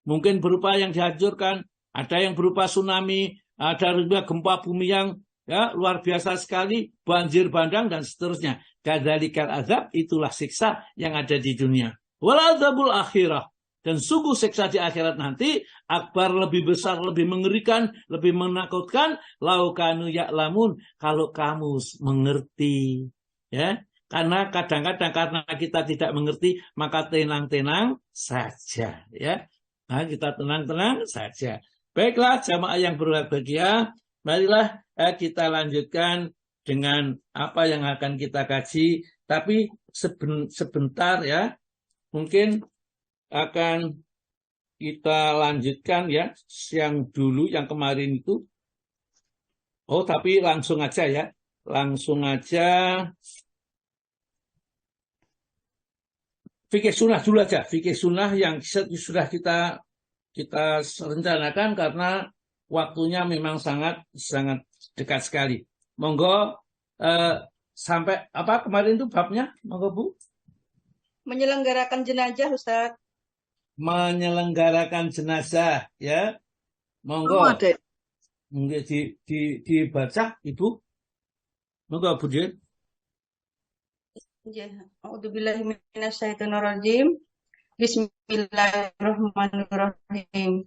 Speaker 1: Mungkin berupa yang dihancurkan, ada yang berupa tsunami, ada juga gempa bumi yang, ya, luar biasa sekali, banjir bandang dan seterusnya. Kadzalikal azab, itulah siksa yang ada di dunia. Wal azabul akhirah, dan sungguh siksa di akhirat nanti akbar, lebih besar, lebih mengerikan, lebih menakutkan. Lau kanu ya'lamun, kalau kamu mengerti, ya. Karena kadang-kadang karena kita tidak mengerti, maka tenang-tenang saja, ya. Nah, kita tenang-tenang saja. Baiklah jamaah yang berbahagia, marilah kita lanjutkan dengan apa yang akan kita kaji. Tapi sebentar, ya, mungkin akan kita lanjutkan, ya, yang dulu, yang kemarin itu. Oh, tapi langsung aja, ya. Langsung aja. Fikih sunnah dulu aja. Fikih sunnah yang sudah kita rencanakan karena waktunya memang sangat dekat sekali. Monggo, sampai apa kemarin itu babnya? Monggo Bu.
Speaker 2: Menyelenggarakan jenazah, Ustaz.
Speaker 1: Menyelenggarakan jenazah, ya. Monggo.
Speaker 2: ada.
Speaker 1: Mungkin dibaca Ibu. Monggo Bu Din.
Speaker 4: A'udzubillahi minasyaitonirrajim. Bismillahirrahmanirrahim.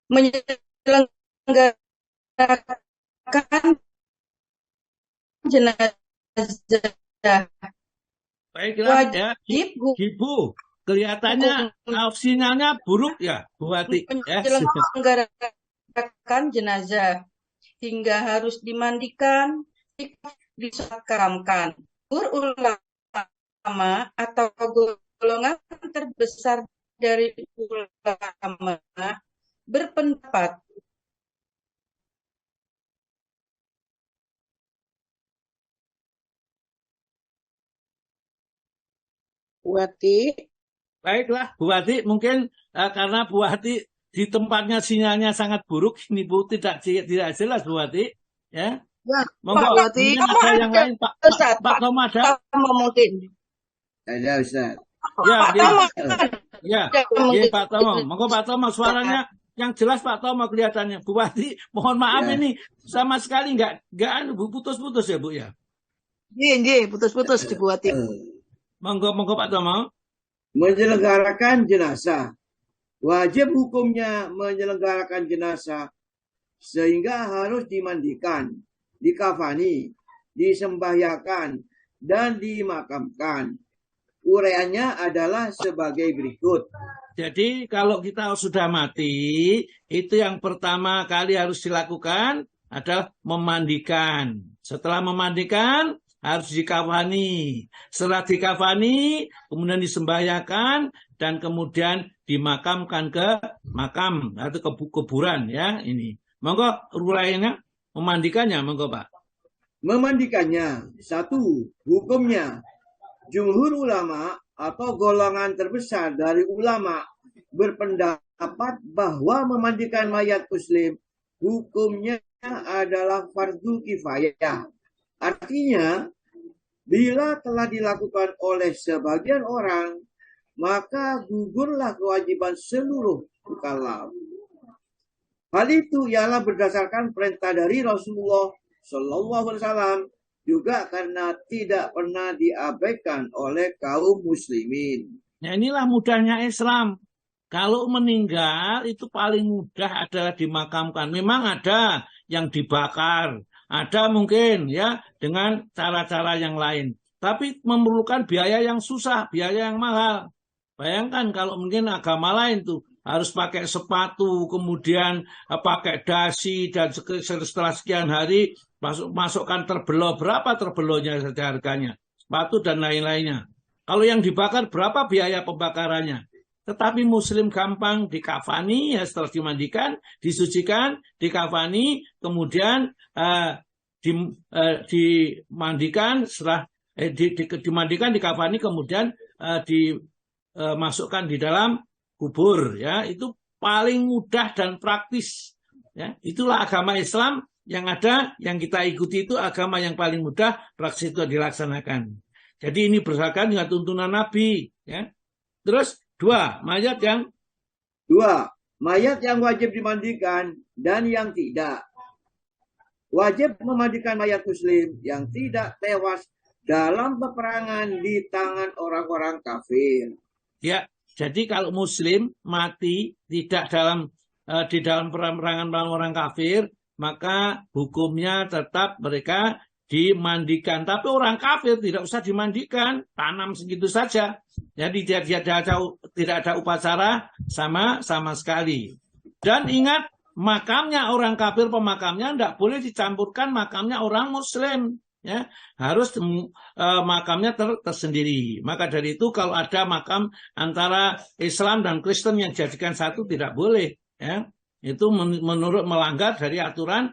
Speaker 4: Menyelenggarakan jenazah
Speaker 1: Baiklah ya,
Speaker 4: wajib
Speaker 1: Ibu. Kelihatannya sinyalnya buruk ya, Bu Wati. Ya.
Speaker 4: menyelenggarakan jenazah hingga harus dimandikan, disekamkan. Ulama atau golongan terbesar dari ulama berpendapat
Speaker 2: Wati.
Speaker 1: Baiklah, Bu Wati, mungkin karena Bu Wati di tempatnya sinyalnya sangat buruk, ini Bu tidak jelas Bu Wati, ya.
Speaker 2: Ya,
Speaker 1: Monggo,
Speaker 2: Pak Wati.
Speaker 1: kemudian ada yang lain, Pak Toma ada?
Speaker 4: mungkin.
Speaker 2: Ada Ustaz.
Speaker 1: Ya,
Speaker 4: Ya,
Speaker 1: Pak Tomo. Monggo Pak Tomo, suaranya yang jelas Pak Tomo kelihatannya. Bu Wati, mohon maaf
Speaker 2: Ya.
Speaker 1: ini sama sekali nggak putus-putus ya Bu ya.
Speaker 2: Nggih, putus-putus di Bu Wati.
Speaker 1: Monggo Pak Tomo.
Speaker 5: Menyelenggarakan jenazah. Wajib hukumnya menyelenggarakan jenazah sehingga harus dimandikan, dikafani, disembahyakkan, dan dimakamkan. Uraiannya adalah sebagai berikut.
Speaker 1: Jadi kalau kita sudah mati, itu yang pertama kali harus dilakukan adalah memandikan. Setelah memandikan, harus dikafani. Setelah dikafani, kemudian disembahyakkan, dan kemudian dimakamkan ke makam atau ke kuburan ya ini. Monggo uraiannya, memandikannya, monggo Pak.
Speaker 5: Memandikannya, satu, hukumnya. Jumhur ulama atau golongan terbesar dari ulama berpendapat bahwa memandikan mayat muslim hukumnya adalah fardu kifayah. Artinya, bila telah dilakukan oleh sebagian orang, maka gugurlah kewajiban seluruh mukallaf. Hal itu ialah berdasarkan perintah dari Rasulullah Shallallahu Alaihi Wasallam, juga karena tidak pernah diabaikan oleh kaum muslimin.
Speaker 1: Nah inilah mudahnya Islam. Kalau meninggal itu paling mudah adalah dimakamkan. Memang ada yang dibakar, ada mungkin ya dengan cara-cara yang lain. Tapi memerlukan biaya yang susah, biaya yang mahal. Bayangkan kalau mungkin agama lain tuh harus pakai sepatu, kemudian pakai dasi, dan setelah sekian hari masukkan terbelah. Berapa terbelahnya saja harganya? Sepatu dan lain-lainnya. Kalau yang dibakar berapa biaya pembakarannya? Tetapi muslim gampang, dikafani, ya setelah dimandikan, disucikan, dikafani, kemudian dimandikan, setelah dimandikan, dikafani, kemudian dimasukkan di dalam kubur. Ya, itu paling mudah dan praktis. Ya, itulah agama Islam yang ada, yang kita ikuti itu agama yang paling mudah, praktis itu dilaksanakan. Jadi ini berdasarkan dengan tuntunan Nabi. Ya. Terus dua, mayat yang wajib dimandikan dan yang tidak. Wajib memandikan mayat muslim yang tidak tewas dalam peperangan di tangan orang-orang kafir. Ya, jadi kalau muslim mati tidak di dalam peperangan melawan orang kafir, maka hukumnya tetap mereka dimandikan. Tapi orang kafir tidak usah dimandikan, tanam segitu saja. Jadi tidak ada upacara sama sekali. Dan ingat, makamnya orang kafir, pemakamnya tidak boleh dicampurkan makamnya orang muslim. Ya, harus makamnya tersendiri. Maka dari itu kalau ada makam antara Islam dan Kristen yang dijadikan satu tidak boleh. Ya, itu menurut melanggar dari aturan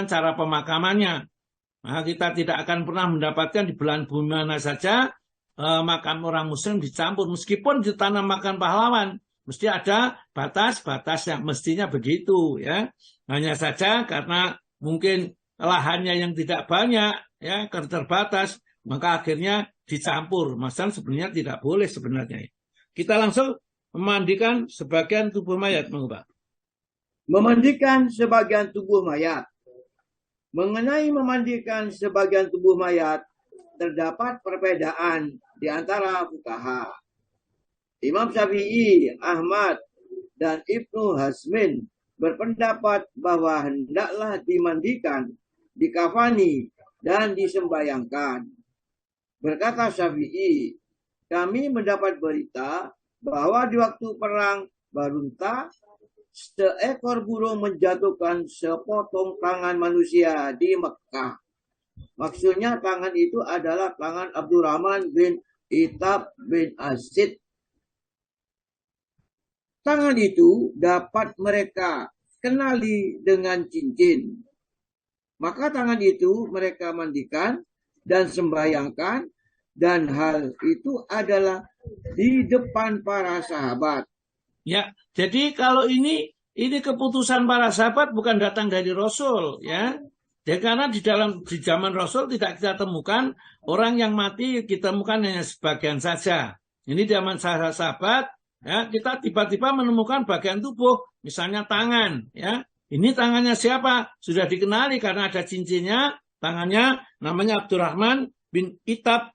Speaker 1: cara pemakamannya. Nah, kita tidak akan pernah mendapatkan di belahan bumi mana saja makam orang muslim dicampur. Meskipun di tanah makam pahlawan, mesti ada batas-batas yang mestinya begitu. Ya, hanya saja karena mungkin lahannya yang tidak banyak, ya, terbatas, maka akhirnya dicampur. Masalah sebenarnya tidak boleh sebenarnya. Kita langsung memandikan sebagian tubuh mayat, Pak.
Speaker 5: Memandikan sebagian tubuh mayat. Mengenai memandikan sebagian tubuh mayat, terdapat perbedaan di antara fuqaha. Imam Syafi'i, Ahmad, dan Ibnu Hazmin berpendapat bahwa hendaklah dimandikan, dikafani, dan disembayangkan. Berkata Syafi'i, kami mendapat berita bahwa di waktu perang Barunta, seekor burung menjatuhkan sepotong tangan manusia di Mekah. Maksudnya tangan itu adalah tangan Abdurrahman bin Itab bin Asid. Tangan itu dapat mereka kenali dengan cincin. Maka tangan itu mereka mandikan dan sembayangkan, dan hal itu adalah di depan para sahabat.
Speaker 1: Ya, jadi kalau ini keputusan para sahabat bukan datang dari Rasul, ya. Dan karena di zaman Rasul tidak kita temukan orang yang mati, kita temukan hanya sebagian saja. Ini zaman sahabat, ya, kita tiba-tiba menemukan bagian tubuh, misalnya tangan, ya. Ini tangannya siapa? Sudah dikenali karena ada cincinnya, tangannya namanya Abdurrahman bin Itab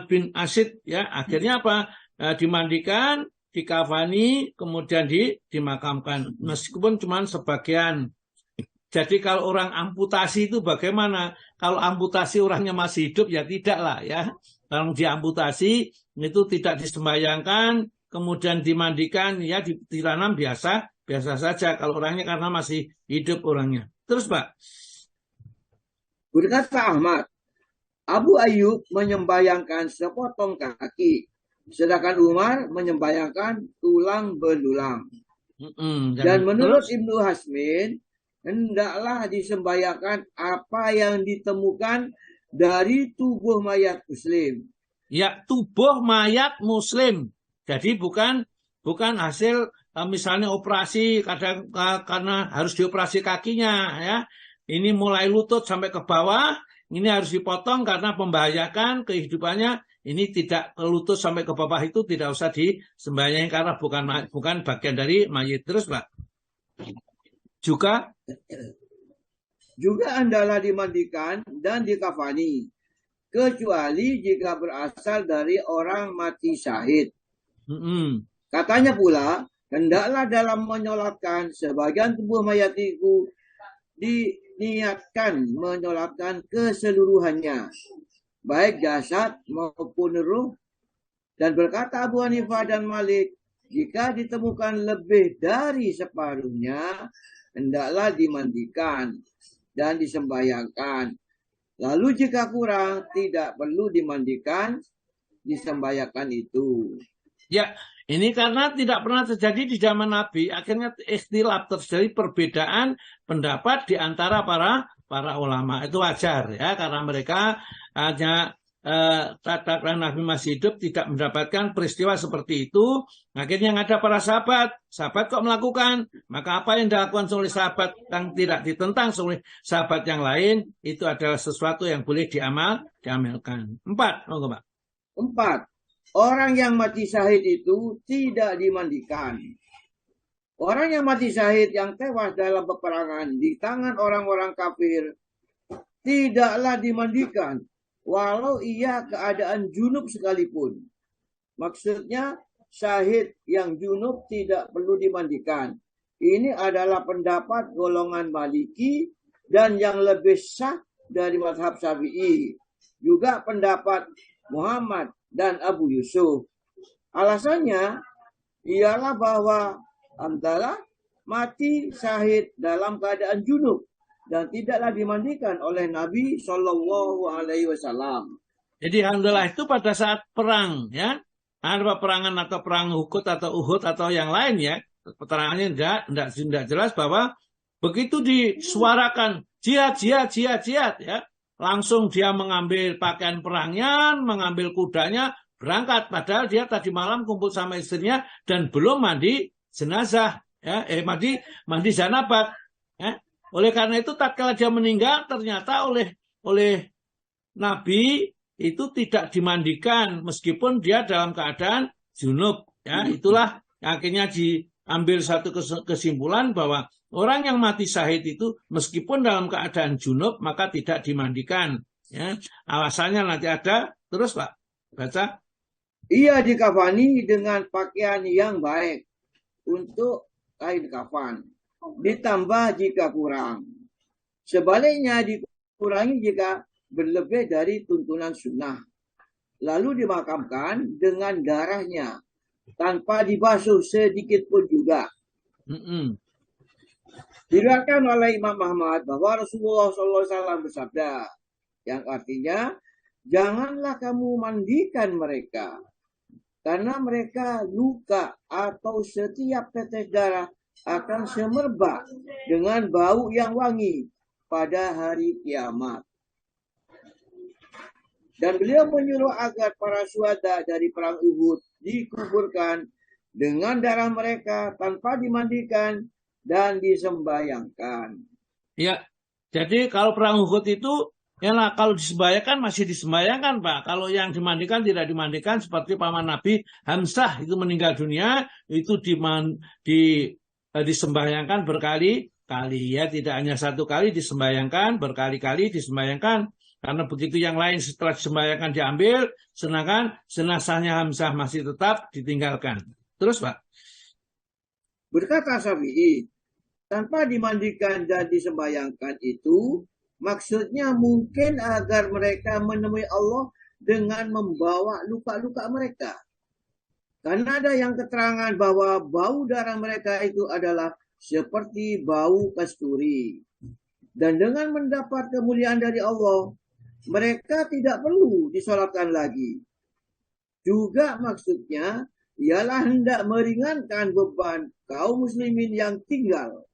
Speaker 1: bin Asid, ya. Akhirnya apa? Dimandikan, dikafani, kemudian dimakamkan. Meskipun cuma sebagian. Jadi kalau orang amputasi itu bagaimana? Kalau amputasi orangnya masih hidup, ya tidak lah, ya. Kalau diamputasi itu tidak disembayangkan, kemudian dimandikan, ya ditanam biasa saja. Kalau orangnya karena masih hidup orangnya. Terus Pak.
Speaker 5: Berkata Ahmad, Abu Ayyub menyembayangkan sepotong kaki, sedangkan Umar menyembayangkan tulang belulang. Dan menurut Ibnu Hazmin, hendaklah disembayangkan apa yang ditemukan dari tubuh mayat muslim.
Speaker 1: Ya, tubuh mayat muslim. Jadi bukan hasil misalnya operasi, kadang karena harus dioperasi kakinya, ya. Ini mulai lutut sampai ke bawah, ini harus dipotong karena membahayakan kehidupannya. Ini tidak lutut sampai ke bawah itu tidak usah disembayangi karena bukan bagian dari mayit. Terus Pak.
Speaker 5: Juga hendaklah dimandikan dan dikafani, kecuali jika berasal dari orang mati syahid. Katanya pula, hendaklah dalam menyolatkan sebagian tubuh mayat itu diniatkan menyolatkan keseluruhannya, baik jasad maupun ruh. Dan berkata Abu Hanifah dan Malik, jika ditemukan lebih dari separuhnya, hendaklah dimandikan dan disembayangkan. Lalu jika kurang, tidak perlu dimandikan, disembayangkan itu.
Speaker 1: Ya, ini karena tidak pernah terjadi di zaman Nabi, akhirnya ikhtilaf, terjadi perbedaan pendapat di antara para ulama. Itu wajar, ya, karena mereka hanya tatkala Nabi masih hidup tidak mendapatkan peristiwa seperti itu. Akhirnya yang ada para sahabat kok melakukan, maka apa yang dilakukan oleh sahabat yang tidak ditentang oleh sahabat yang lain itu adalah sesuatu yang boleh diamalkan. 4, Pak.
Speaker 5: 4. Orang yang mati syahid itu tidak dimandikan. Orang yang mati syahid yang tewas dalam peperangan di tangan orang-orang kafir tidaklah dimandikan, walau ia keadaan junub sekalipun. Maksudnya syahid yang junub tidak perlu dimandikan. Ini adalah pendapat golongan Maliki dan yang lebih sah dari mazhab Syafi'i. Juga pendapat Muhammad dan Abu Yusuf. Alasannya ialah bahwa antara mati syahid dalam keadaan junub dan tidaklah dimandikan oleh Nabi Shallallahu Alaihi Wasallam.
Speaker 1: Jadi alhamdulillah itu pada saat perang, ya, ada peperangan atau perang Uhud atau yang lain, ya, keterangannya tidak jelas bahwa begitu disuarakan jihad, ya, langsung dia mengambil pakaian perangnya, mengambil kudanya, berangkat. Padahal dia tadi malam kumpul sama istrinya dan belum mandi jenazah, ya, mandi janabat, ya. Oleh karena itu tatkala dia meninggal ternyata oleh Nabi itu tidak dimandikan meskipun dia dalam keadaan junub, ya. Itulah akhirnya diambil satu kesimpulan bahwa orang yang mati syahid itu meskipun dalam keadaan junub maka tidak dimandikan. Ya, alasannya nanti ada. Terus Pak, baca.
Speaker 5: Ia dikafani dengan pakaian yang baik untuk kain kafan. Ditambah jika kurang. Sebaliknya dikurangi jika berlebih dari tuntunan sunnah. Lalu dimakamkan dengan darahnya tanpa dibasuh sedikit pun juga. Diriwayatkan oleh Imam Ahmad bahwa Rasulullah SAW bersabda, yang artinya, janganlah kamu mandikan mereka, karena mereka luka atau setiap tetes darah akan semerbak dengan bau yang wangi pada hari kiamat. Dan beliau menyuruh agar para syuhada dari perang Uhud dikuburkan dengan darah mereka tanpa dimandikan dan disembayangkan.
Speaker 1: Ya, jadi kalau perang Uhud itu, ya lah, kalau disembayangkan masih disembayangkan Pak. Kalau yang dimandikan tidak dimandikan seperti paman Nabi Hamzah itu meninggal dunia, itu disembayangkan berkali-kali. Ya, tidak hanya satu kali disembayangkan, berkali-kali disembayangkan. Karena begitu yang lain setelah disembayangkan diambil, sedangkan jenazahnya Hamzah masih tetap ditinggalkan. Terus Pak.
Speaker 5: Berkata Syafi'i, tanpa dimandikan dan disembayangkan itu, maksudnya mungkin agar mereka menemui Allah dengan membawa luka-luka mereka. Karena ada yang keterangan bahwa bau darah mereka itu adalah seperti bau kasturi. Dan dengan mendapat kemuliaan dari Allah, mereka tidak perlu disolatkan lagi. Juga maksudnya ialah hendak meringankan beban kaum muslimin yang tinggal.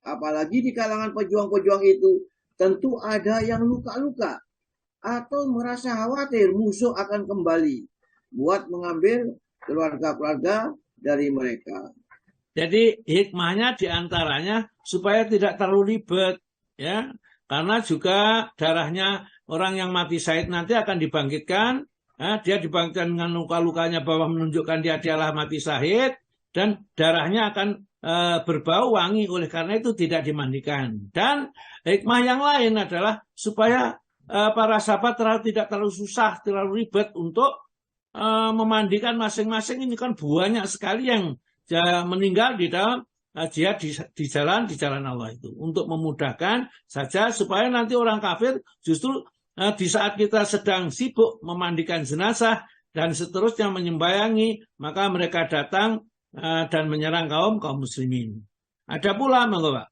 Speaker 5: Apalagi di kalangan pejuang-pejuang itu tentu ada yang luka-luka atau merasa khawatir musuh akan kembali buat mengambil keluarga-keluarga dari mereka.
Speaker 1: Jadi hikmahnya diantaranya supaya tidak terlalu ribet, ya, karena juga darahnya orang yang mati syahid nanti akan dibangkitkan, ya, dia dibangkitkan dengan luka-lukanya bahwa menunjukkan dia adalah mati syahid, dan darahnya akan berbau wangi, oleh karena itu tidak dimandikan. Dan hikmah yang lain adalah supaya para sahabat tidak terlalu susah, terlalu ribet untuk memandikan masing-masing. Ini kan banyak sekali yang meninggal di dalam jihad di jalan Allah itu, untuk memudahkan saja supaya nanti orang kafir justru di saat kita sedang sibuk memandikan jenazah dan seterusnya menyembayangi, maka mereka datang dan menyerang kaum muslimin. Ada pula, Pak.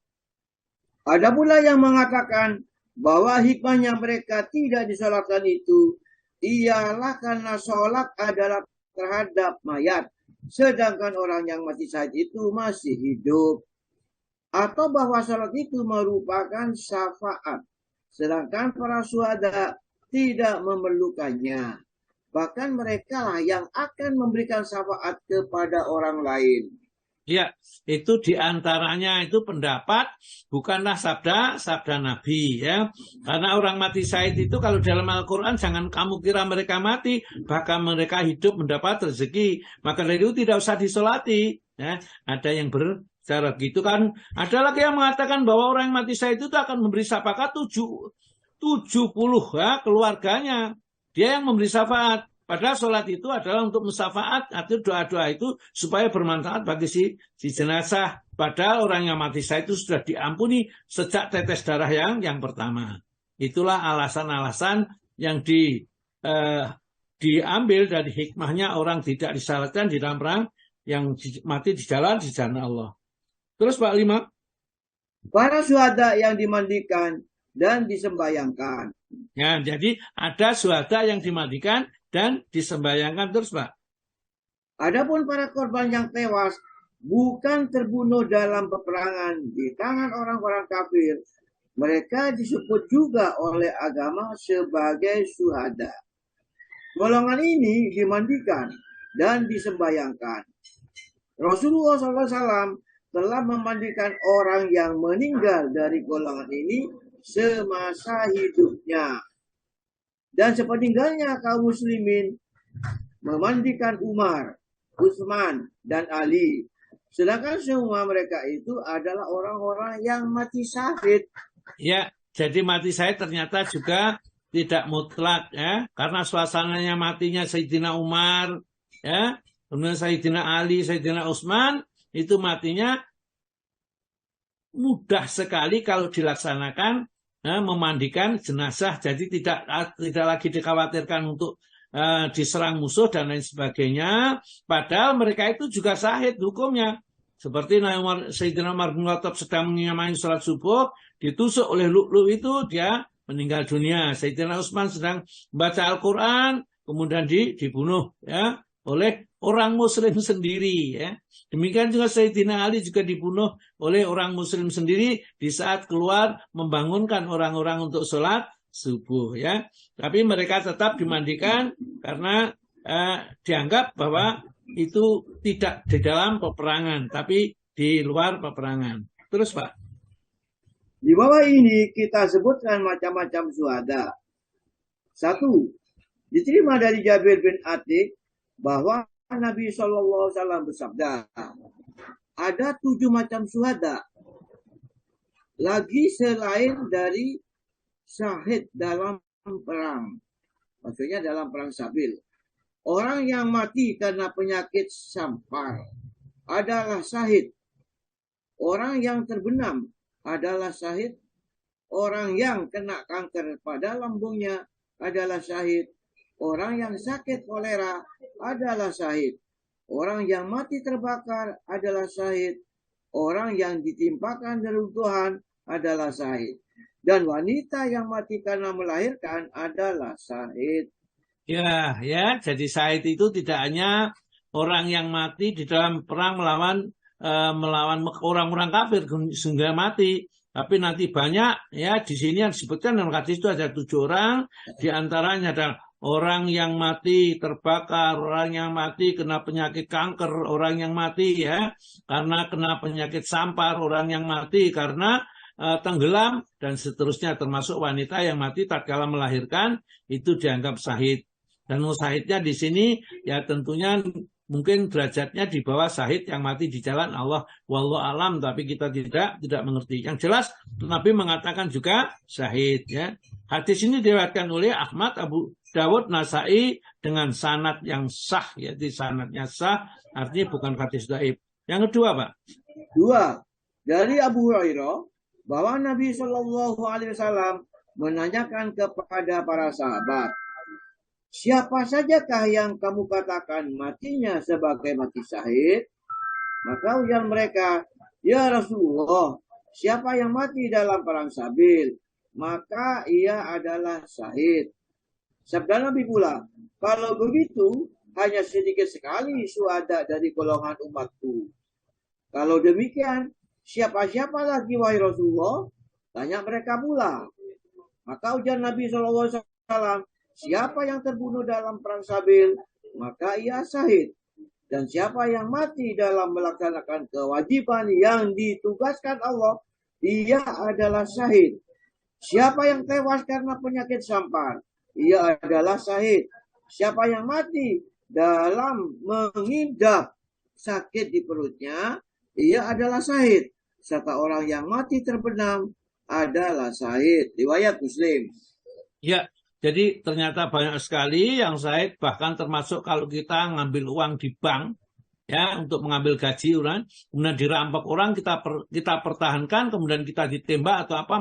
Speaker 5: Ada pula yang mengatakan bahwa hikmahnya mereka tidak disolatkan itu ialah karena sholat adalah terhadap mayat, sedangkan orang yang mati syahid itu masih hidup. Atau bahwa sholat itu merupakan syafaat, sedangkan para syuhada tidak memerlukannya. Bahkan mereka lah yang akan memberikan syafaat kepada orang lain.
Speaker 1: Ya, itu diantaranya itu pendapat, bukanlah sabda Nabi, ya. Karena orang mati syahid itu kalau dalam Al-Quran jangan kamu kira mereka mati, bahkan mereka hidup mendapat rezeki. Maka dari itu tidak usah disolati. Ya. Ada yang berbicara gitu kan. Ada lagi yang mengatakan bahwa orang yang mati syahid itu akan memberi syafaat 70 ya, keluarganya. Dia yang memberi syafaat. Padahal sholat itu adalah untuk musyafaat atau doa-doa itu supaya bermanfaat bagi si jenazah. Padahal orang yang mati syahid itu sudah diampuni sejak tetes darah yang pertama. Itulah alasan-alasan yang diambil dari hikmahnya orang tidak disalatkan di dalam perang, yang mati di jalan Allah. Terus Pak 5.
Speaker 5: Para syuhada yang dimandikan dan disembayangkan.
Speaker 1: Ya, jadi ada syuhada yang dimandikan dan disembayangkan. Terus Pak.
Speaker 5: Adapun para korban yang tewas bukan terbunuh dalam peperangan di tangan orang-orang kafir, mereka disebut juga oleh agama sebagai syuhada. Golongan ini dimandikan dan disembayangkan. Rasulullah SAW telah memandikan orang yang meninggal dari golongan ini semasa hidupnya. Dan sepeninggalnya kaum muslimin memandikan Umar, Utsman, dan Ali Sedangkan semua mereka itu adalah orang-orang yang mati syahid.
Speaker 1: Ya, jadi mati syahid ternyata juga tidak mutlak ya, karena suasananya matinya Sayyidina Umar ya, kemudian Sayyidina Ali, Sayyidina Utsman itu matinya mudah sekali kalau dilaksanakan memandikan jenazah, jadi tidak lagi dikhawatirkan untuk diserang musuh dan lain sebagainya. Padahal mereka itu juga syahid hukumnya. Seperti Sayyidina Umar bin Khattab sedang menyamai sholat subuh, ditusuk oleh Lu'lu' itu dia meninggal dunia. Sayyidina Utsman sedang membaca Al-Quran, kemudian dibunuh ya oleh orang Muslim sendiri ya. Demikian juga Sayyidina Ali juga dibunuh oleh orang Muslim sendiri di saat keluar membangunkan orang-orang untuk sholat subuh ya. Tapi mereka tetap dimandikan karena dianggap bahwa itu tidak di dalam peperangan, tapi di luar peperangan. Terus Pak.
Speaker 5: Di bawah ini kita sebutkan macam-macam syuhada. 1. Diterima dari Jabir bin Atik bahwa Nabi SAW bersabda, ada 7 macam syuhada lagi selain dari syahid dalam perang. Maksudnya dalam perang sabil. Orang yang mati karena penyakit sampar adalah syahid. Orang yang terbenam adalah syahid. Orang yang kena kanker pada lambungnya adalah syahid. Orang yang sakit kolera adalah syahid. Orang yang mati terbakar adalah syahid. Orang yang ditimpakan reruntuhan adalah syahid. Dan wanita yang mati karena melahirkan adalah syahid.
Speaker 1: Ya, jadi syahid itu tidak hanya orang yang mati di dalam perang melawan orang-orang kafir sehingga mati, tapi nanti banyak ya di sini yang disebutkan dalam hadis itu ada 7 orang, di antaranya adalah orang yang mati terbakar, orang yang mati kena penyakit kanker, orang yang mati ya karena kena penyakit sampar, orang yang mati karena tenggelam dan seterusnya, termasuk wanita yang mati tatkala melahirkan itu dianggap syahid. Dan syahidnya di sini ya tentunya mungkin derajatnya di bawah syahid yang mati di jalan Allah, wallahu alam, tapi kita tidak mengerti. Yang jelas Nabi mengatakan juga syahid ya. Hadis ini diriwayatkan oleh Ahmad, Abu Dawud, Nasai dengan sanad yang sah, yaitu sanadnya sah, artinya bukan hadis dhaif. Yang kedua, Pak.
Speaker 5: 2. Dari Abu Hurairah bahwa Nabi SAW menanyakan kepada para sahabat, siapa sajakah yang kamu katakan matinya sebagai mati syahid? Maka ujar mereka, ya Rasulullah, siapa yang mati dalam perang sabil, maka ia adalah syahid. Sabda Nabi pula, kalau begitu hanya sedikit sekali syuhada dari golongan umatku. Kalau demikian, siapa-siapa lagi wahai Rasulullah? Tanya mereka pula. Maka ujar Nabi SAW, siapa yang terbunuh dalam perang sabil, maka ia syahid. Dan siapa yang mati dalam melaksanakan kewajiban yang ditugaskan Allah, ia adalah syahid. Siapa yang tewas karena penyakit sampar, ia adalah syahid. Siapa yang mati dalam mengidap sakit di perutnya, ia adalah syahid. Serta orang yang mati terbenam adalah syahid. Riwayat Muslim.
Speaker 1: Ya, jadi ternyata banyak sekali yang syahid, bahkan termasuk kalau kita ngambil uang di bank ya untuk mengambil gaji orang, kemudian dirampok orang, kita pertahankan, kemudian kita ditembak atau apa,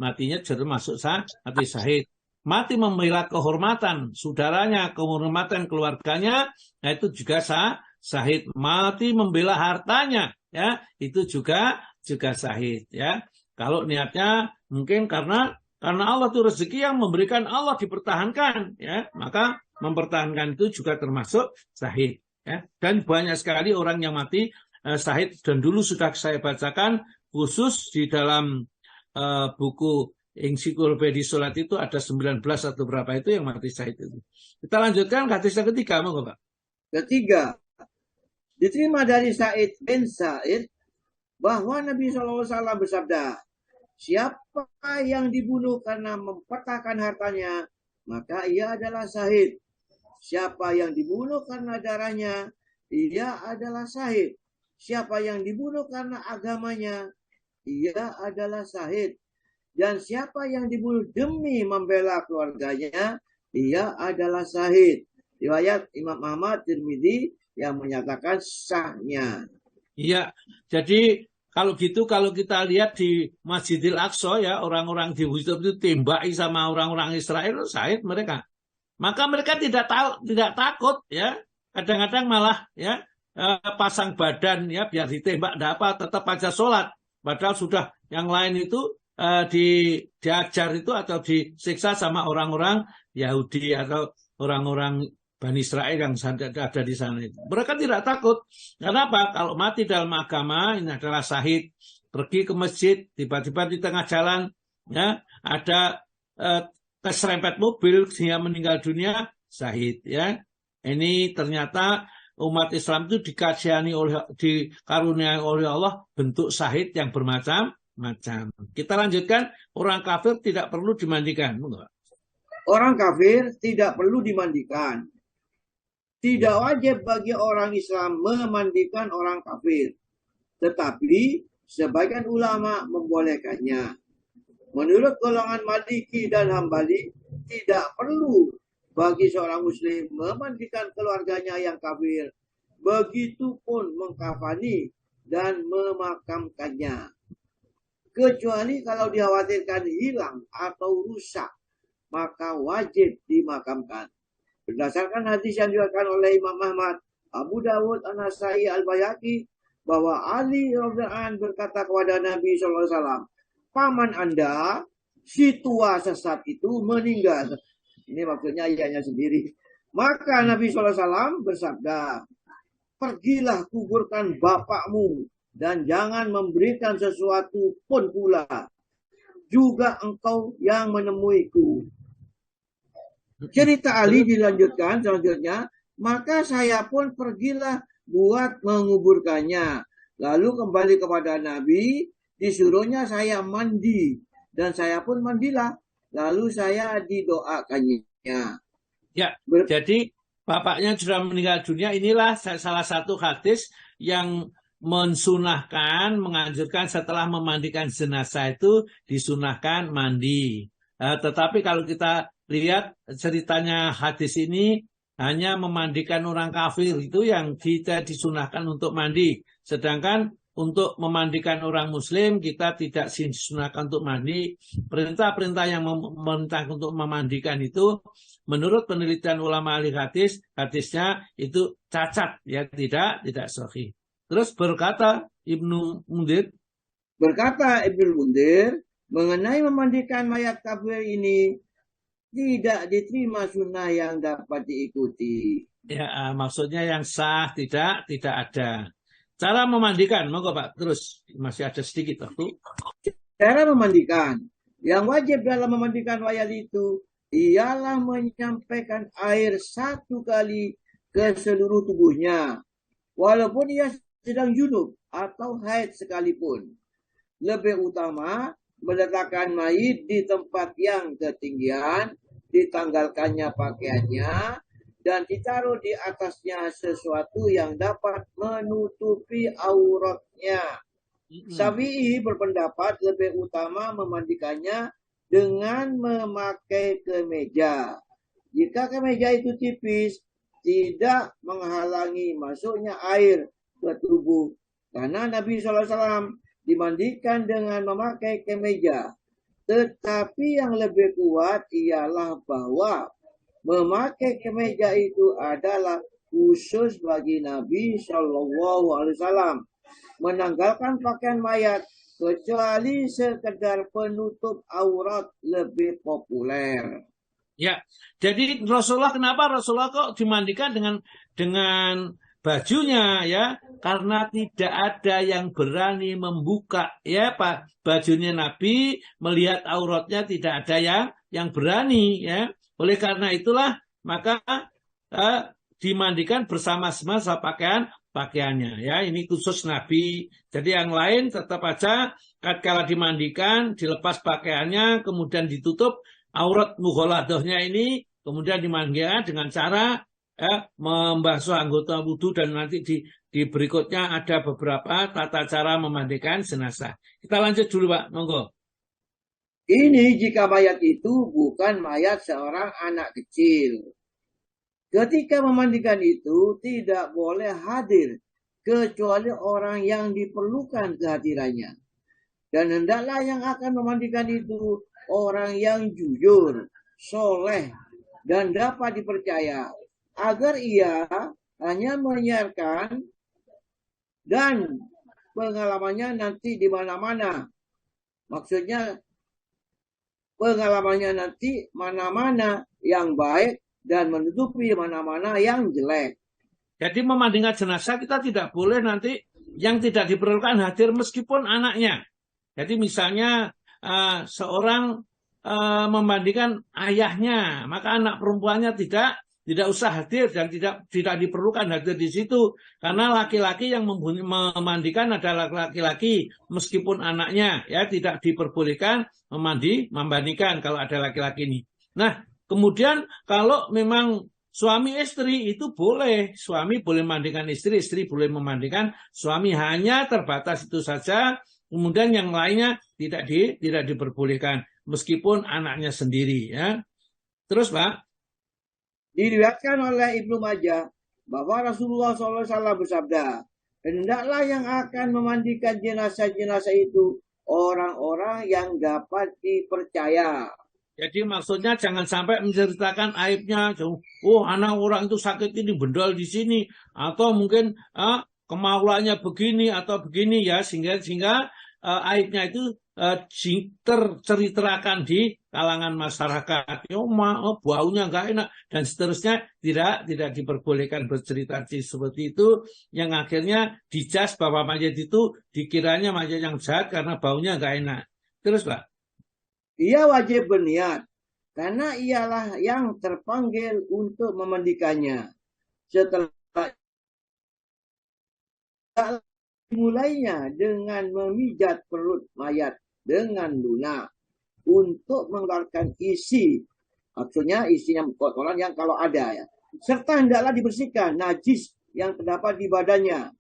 Speaker 1: matinya termasuk mati syahid. Mati membela kehormatan saudaranya, kehormatan keluarganya, nah itu juga syahid. Mati membela hartanya, ya itu juga syahid. Ya, kalau niatnya mungkin karena Allah itu rezeki yang memberikan Allah dipertahankan, ya maka mempertahankan itu juga termasuk syahid. Ya, dan banyak sekali orang yang mati syahid, dan dulu sudah saya bacakan khusus di dalam buku ensiklopedia sholat itu ada 19 atau berapa itu yang mati syahid itu. Kita lanjutkan hadis yang ketiga, monggo Pak.
Speaker 5: Ketiga, diterima dari Sa'id bin Sa'id bahwa Nabi SAW bersabda, siapa yang dibunuh karena mempertahankan hartanya, maka ia adalah syahid. Siapa yang dibunuh karena darahnya, ia adalah syahid. siapa yang dibunuh karena agamanya, ia adalah syahid. Dan siapa yang dibunuh demi membela keluarganya, ia adalah syahid. Riwayat Imam Ahmad, Tirmidzi yang menyatakan sahnya.
Speaker 1: Iya, jadi kalau gitu, kalau kita lihat di Masjidil Aqsa ya, orang-orang di Husum itu tembaki sama orang-orang Israel, syahid mereka. Maka mereka tidak takut ya. Kadang-kadang malah ya pasang badan ya biar ditembak tidak apa, tetap aja sholat. Padahal sudah yang lain itu diajar itu atau disiksa sama orang-orang Yahudi atau orang-orang Bani Israel yang ada di sana itu. Mereka tidak takut. Kenapa? Kalau mati dalam agama ini adalah syahid. Pergi ke masjid, tiba-tiba di tengah jalan ya ada keserempet mobil sehingga meninggal dunia, syahid ya. Ini ternyata umat Islam itu dikaruniai oleh Allah bentuk syahid yang bermacam-macam. Kita lanjutkan, orang kafir tidak perlu dimandikan.
Speaker 5: Orang kafir tidak perlu dimandikan. Tidak wajib bagi orang Islam memandikan orang kafir. Tetapi sebagian ulama membolehkannya. Menurut golongan Maliki dan Hambali, tidak perlu bagi seorang muslim memandikan keluarganya yang kafir. Begitupun mengkafani dan memakamkannya. Kecuali kalau dikhawatirkan hilang atau rusak, maka wajib dimakamkan. Berdasarkan hadis yang diriwayatkan oleh Imam Ahmad, Abu Dawud, An-Nasai, Al-Baihaqi, bahwa Ali radhiyallahu anhu berkata kepada Nabi SAW, paman Anda, si tua sesat itu meninggal. Ini maksudnya ayahnya sendiri. Maka Nabi SAW bersabda, pergilah kuburkan bapakmu dan jangan memberikan sesuatu pun pula. Juga engkau yang menemuiku. Cerita Ali dilanjutkan selanjutnya, maka saya pun pergilah buat menguburkannya. Lalu kembali kepada Nabi, disuruhnya saya mandi. Dan saya pun mandilah. Lalu saya didoakannya.
Speaker 1: Ya, jadi bapaknya sudah meninggal dunia. Inilah salah satu hadis yang mensunahkan, menganjurkan setelah memandikan jenazah itu disunahkan mandi. Tetapi kalau kita lihat ceritanya hadis ini hanya memandikan orang kafir itu yang kita disunahkan untuk mandi. Sedangkan untuk memandikan orang muslim kita tidak disunahkan untuk mandi. Perintah-perintah yang memerintahkan untuk memandikan itu menurut penelitian ulama ahli hadis, hadisnya itu cacat ya, tidak sahih. Terus berkata Ibnu Mundir, mengenai memandikan mayat kafir ini tidak diterima sunnah yang dapat diikuti. Ya, maksudnya yang sah tidak ada. Cara memandikan, monggo Pak, terus masih ada sedikit waktu. Cara memandikan, yang wajib dalam memandikan mayat itu ialah menyampaikan air 1 kali ke seluruh tubuhnya, walaupun ia sedang junub atau haid sekalipun. Lebih utama meletakkan mayit di tempat yang ketinggian, ditanggalkannya pakaiannya, dan ditaruh di atasnya sesuatu yang dapat menutupi auratnya. Syafi'i berpendapat lebih utama memandikannya dengan memakai kemeja. Jika kemeja itu tipis, tidak menghalangi masuknya air ke tubuh. Karena Nabi SAW dimandikan dengan memakai kemeja. Tetapi yang lebih kuat ialah bahwa memakai kemeja itu adalah khusus bagi Nabi SAW. Menanggalkan pakaian mayat kecuali sekedar penutup aurat lebih populer. Ya, jadi Rasulullah, kenapa Rasulullah kok dimandikan dengan bajunya ya? Karena tidak ada yang berani membuka ya Pak, bajunya Nabi, melihat auratnya tidak ada yang berani ya. Oleh karena itulah maka dimandikan bersama-sama pakaiannya ya. Ini khusus Nabi. Jadi yang lain tetap aja tatkala dimandikan dilepas pakaiannya kemudian ditutup aurat mughaladahnya ini, kemudian dimandikan dengan cara membasuh anggota wudhu, dan nanti di berikutnya ada beberapa tata cara memandikan jenazah. Kita lanjut dulu Pak, monggo.
Speaker 5: Ini jika mayat itu bukan mayat seorang anak kecil. Ketika memandikan itu tidak boleh hadir kecuali orang yang diperlukan kehadirannya. Dan hendaklah yang akan memandikan itu orang yang jujur, soleh, dan dapat dipercaya, agar ia hanya menyiarkan dan pengalamannya nanti di mana-mana. Maksudnya pengalamannya nanti mana-mana yang baik dan menutupi mana-mana yang jelek.
Speaker 1: Jadi memandikan jenazah kita tidak boleh nanti yang tidak diperlukan hadir meskipun anaknya. Jadi misalnya seorang memandikan ayahnya, maka anak perempuannya tidak usah hadir dan tidak diperlukan hadir di situ, karena laki-laki yang memandikan adalah laki-laki meskipun anaknya ya tidak diperbolehkan memandikan kalau ada laki-laki ini. Nah, kemudian kalau memang suami istri itu boleh, suami boleh memandikan istri, istri boleh memandikan suami, hanya terbatas itu saja. Kemudian yang lainnya tidak diperbolehkan meskipun anaknya sendiri ya. Terus Pak,
Speaker 5: diriwayatkan oleh Ibnu Majah bahwa Rasulullah SAW bersabda, hendaklah yang akan memandikan jenazah-jenazah itu orang-orang yang dapat dipercaya.
Speaker 1: Jadi maksudnya jangan sampai menceritakan aibnya, anak orang itu sakit ini, bendol di sini, atau mungkin kemauannya begini atau begini ya, sehingga aibnya itu terceritakan di kalangan masyarakat. Baunya nggak enak dan seterusnya, tidak diperbolehkan bercerita seperti itu, yang akhirnya dijas bahwa mayat itu dikiranya mayat yang jahat karena baunya nggak enak. Terus Pak,
Speaker 5: ia wajib berniat karena ialah yang terpanggil untuk memandikannya. Setelah mulainya dengan memijat perut mayat dengan lunak untuk mengeluarkan isi, maksudnya isinya kotoran yang kalau ada ya, serta hendaklah dibersihkan najis yang terdapat di badannya,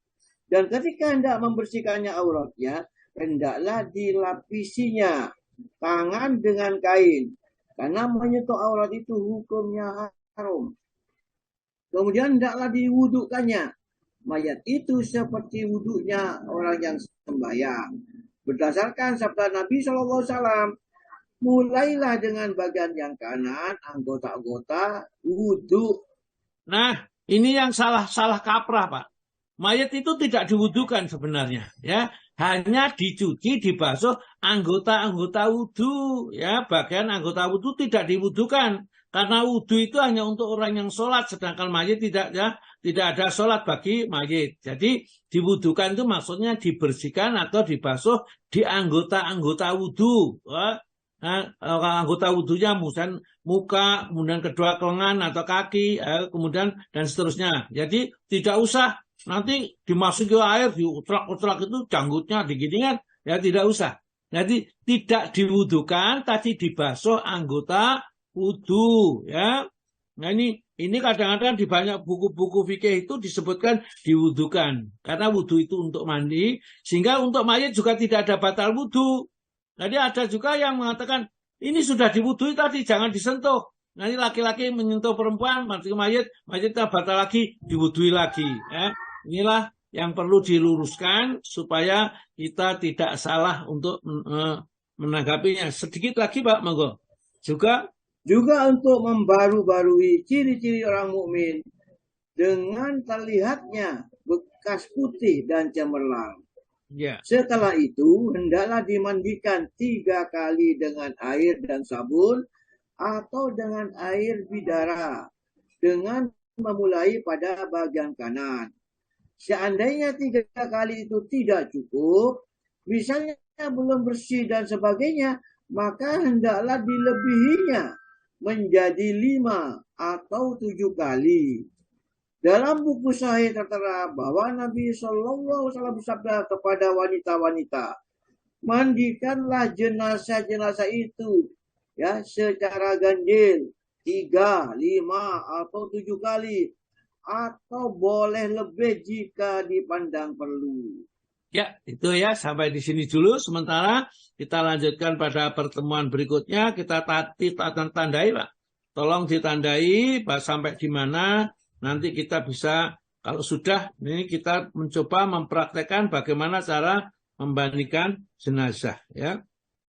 Speaker 5: dan ketika hendak membersihkannya auratnya, hendaklah dilapisinya tangan dengan kain, karena menyentuh aurat itu hukumnya haram. Kemudian hendaklah diwudukannya mayat itu seperti wudhunya orang yang sembahyang. Berdasarkan sabda Nabi SAW, mulailah dengan bagian yang kanan, anggota-anggota wudhu.
Speaker 1: Nah, ini yang salah kaprah Pak. Mayat itu tidak diwudukan sebenarnya, ya, hanya dicuci, dibasuh anggota-anggota wudhu, ya, bagian anggota wudhu tidak diwudukan, karena wudhu itu hanya untuk orang yang sholat, sedangkan mayat tidak ada sholat bagi mayat. Jadi diwudukan itu maksudnya dibersihkan atau dibasuh di anggota-anggota wudhu. Anggota wudhunya misalnya muka, kemudian kedua lengan atau kaki, kemudian dan seterusnya. Jadi tidak usah nanti dimasuki air, diutrak-utrak itu janggutnya diginikan, ya tidak usah. Jadi tidak diwudukan, tapi dibasuh anggota wudhu, ya. Nah ini kadang-kadang di banyak buku-buku fikih itu disebutkan diwudukan, karena wudhu itu untuk mandi, sehingga untuk mayat juga tidak ada batal wudhu. Jadi ada juga yang mengatakan ini sudah diwudhui tadi, jangan disentuh. Nanti laki-laki menyentuh perempuan, mayat batal lagi, diwudhui lagi. Ya. Inilah yang perlu diluruskan supaya kita tidak salah untuk menanggapinya. Sedikit lagi Pak, monggo. Juga
Speaker 5: untuk membaru-barui ciri-ciri orang mukmin dengan terlihatnya bekas putih dan cemerlang.
Speaker 1: Ya.
Speaker 5: Setelah itu hendaklah dimandikan 3 kali dengan air dan sabun atau dengan air bidara, dengan memulai pada bagian kanan. Seandainya 3 kali itu tidak cukup, misalnya belum bersih dan sebagainya, maka hendaklah dilebihinya menjadi 5 atau 7 kali. Dalam buku Sahih tertera bahwa Nabi SAW bersabda kepada wanita-wanita, mandikanlah jenazah-jenazah itu ya secara ganjil 3, 5 atau 7 kali atau boleh lebih jika dipandang perlu.
Speaker 1: Ya, itu ya, sampai di sini dulu. Sementara kita lanjutkan pada pertemuan berikutnya. Kita tandai, Pak. Tolong ditandai sampai di mana nanti kita bisa, kalau sudah, ini kita mencoba mempraktekkan bagaimana cara membandingkan jenazah. Ya.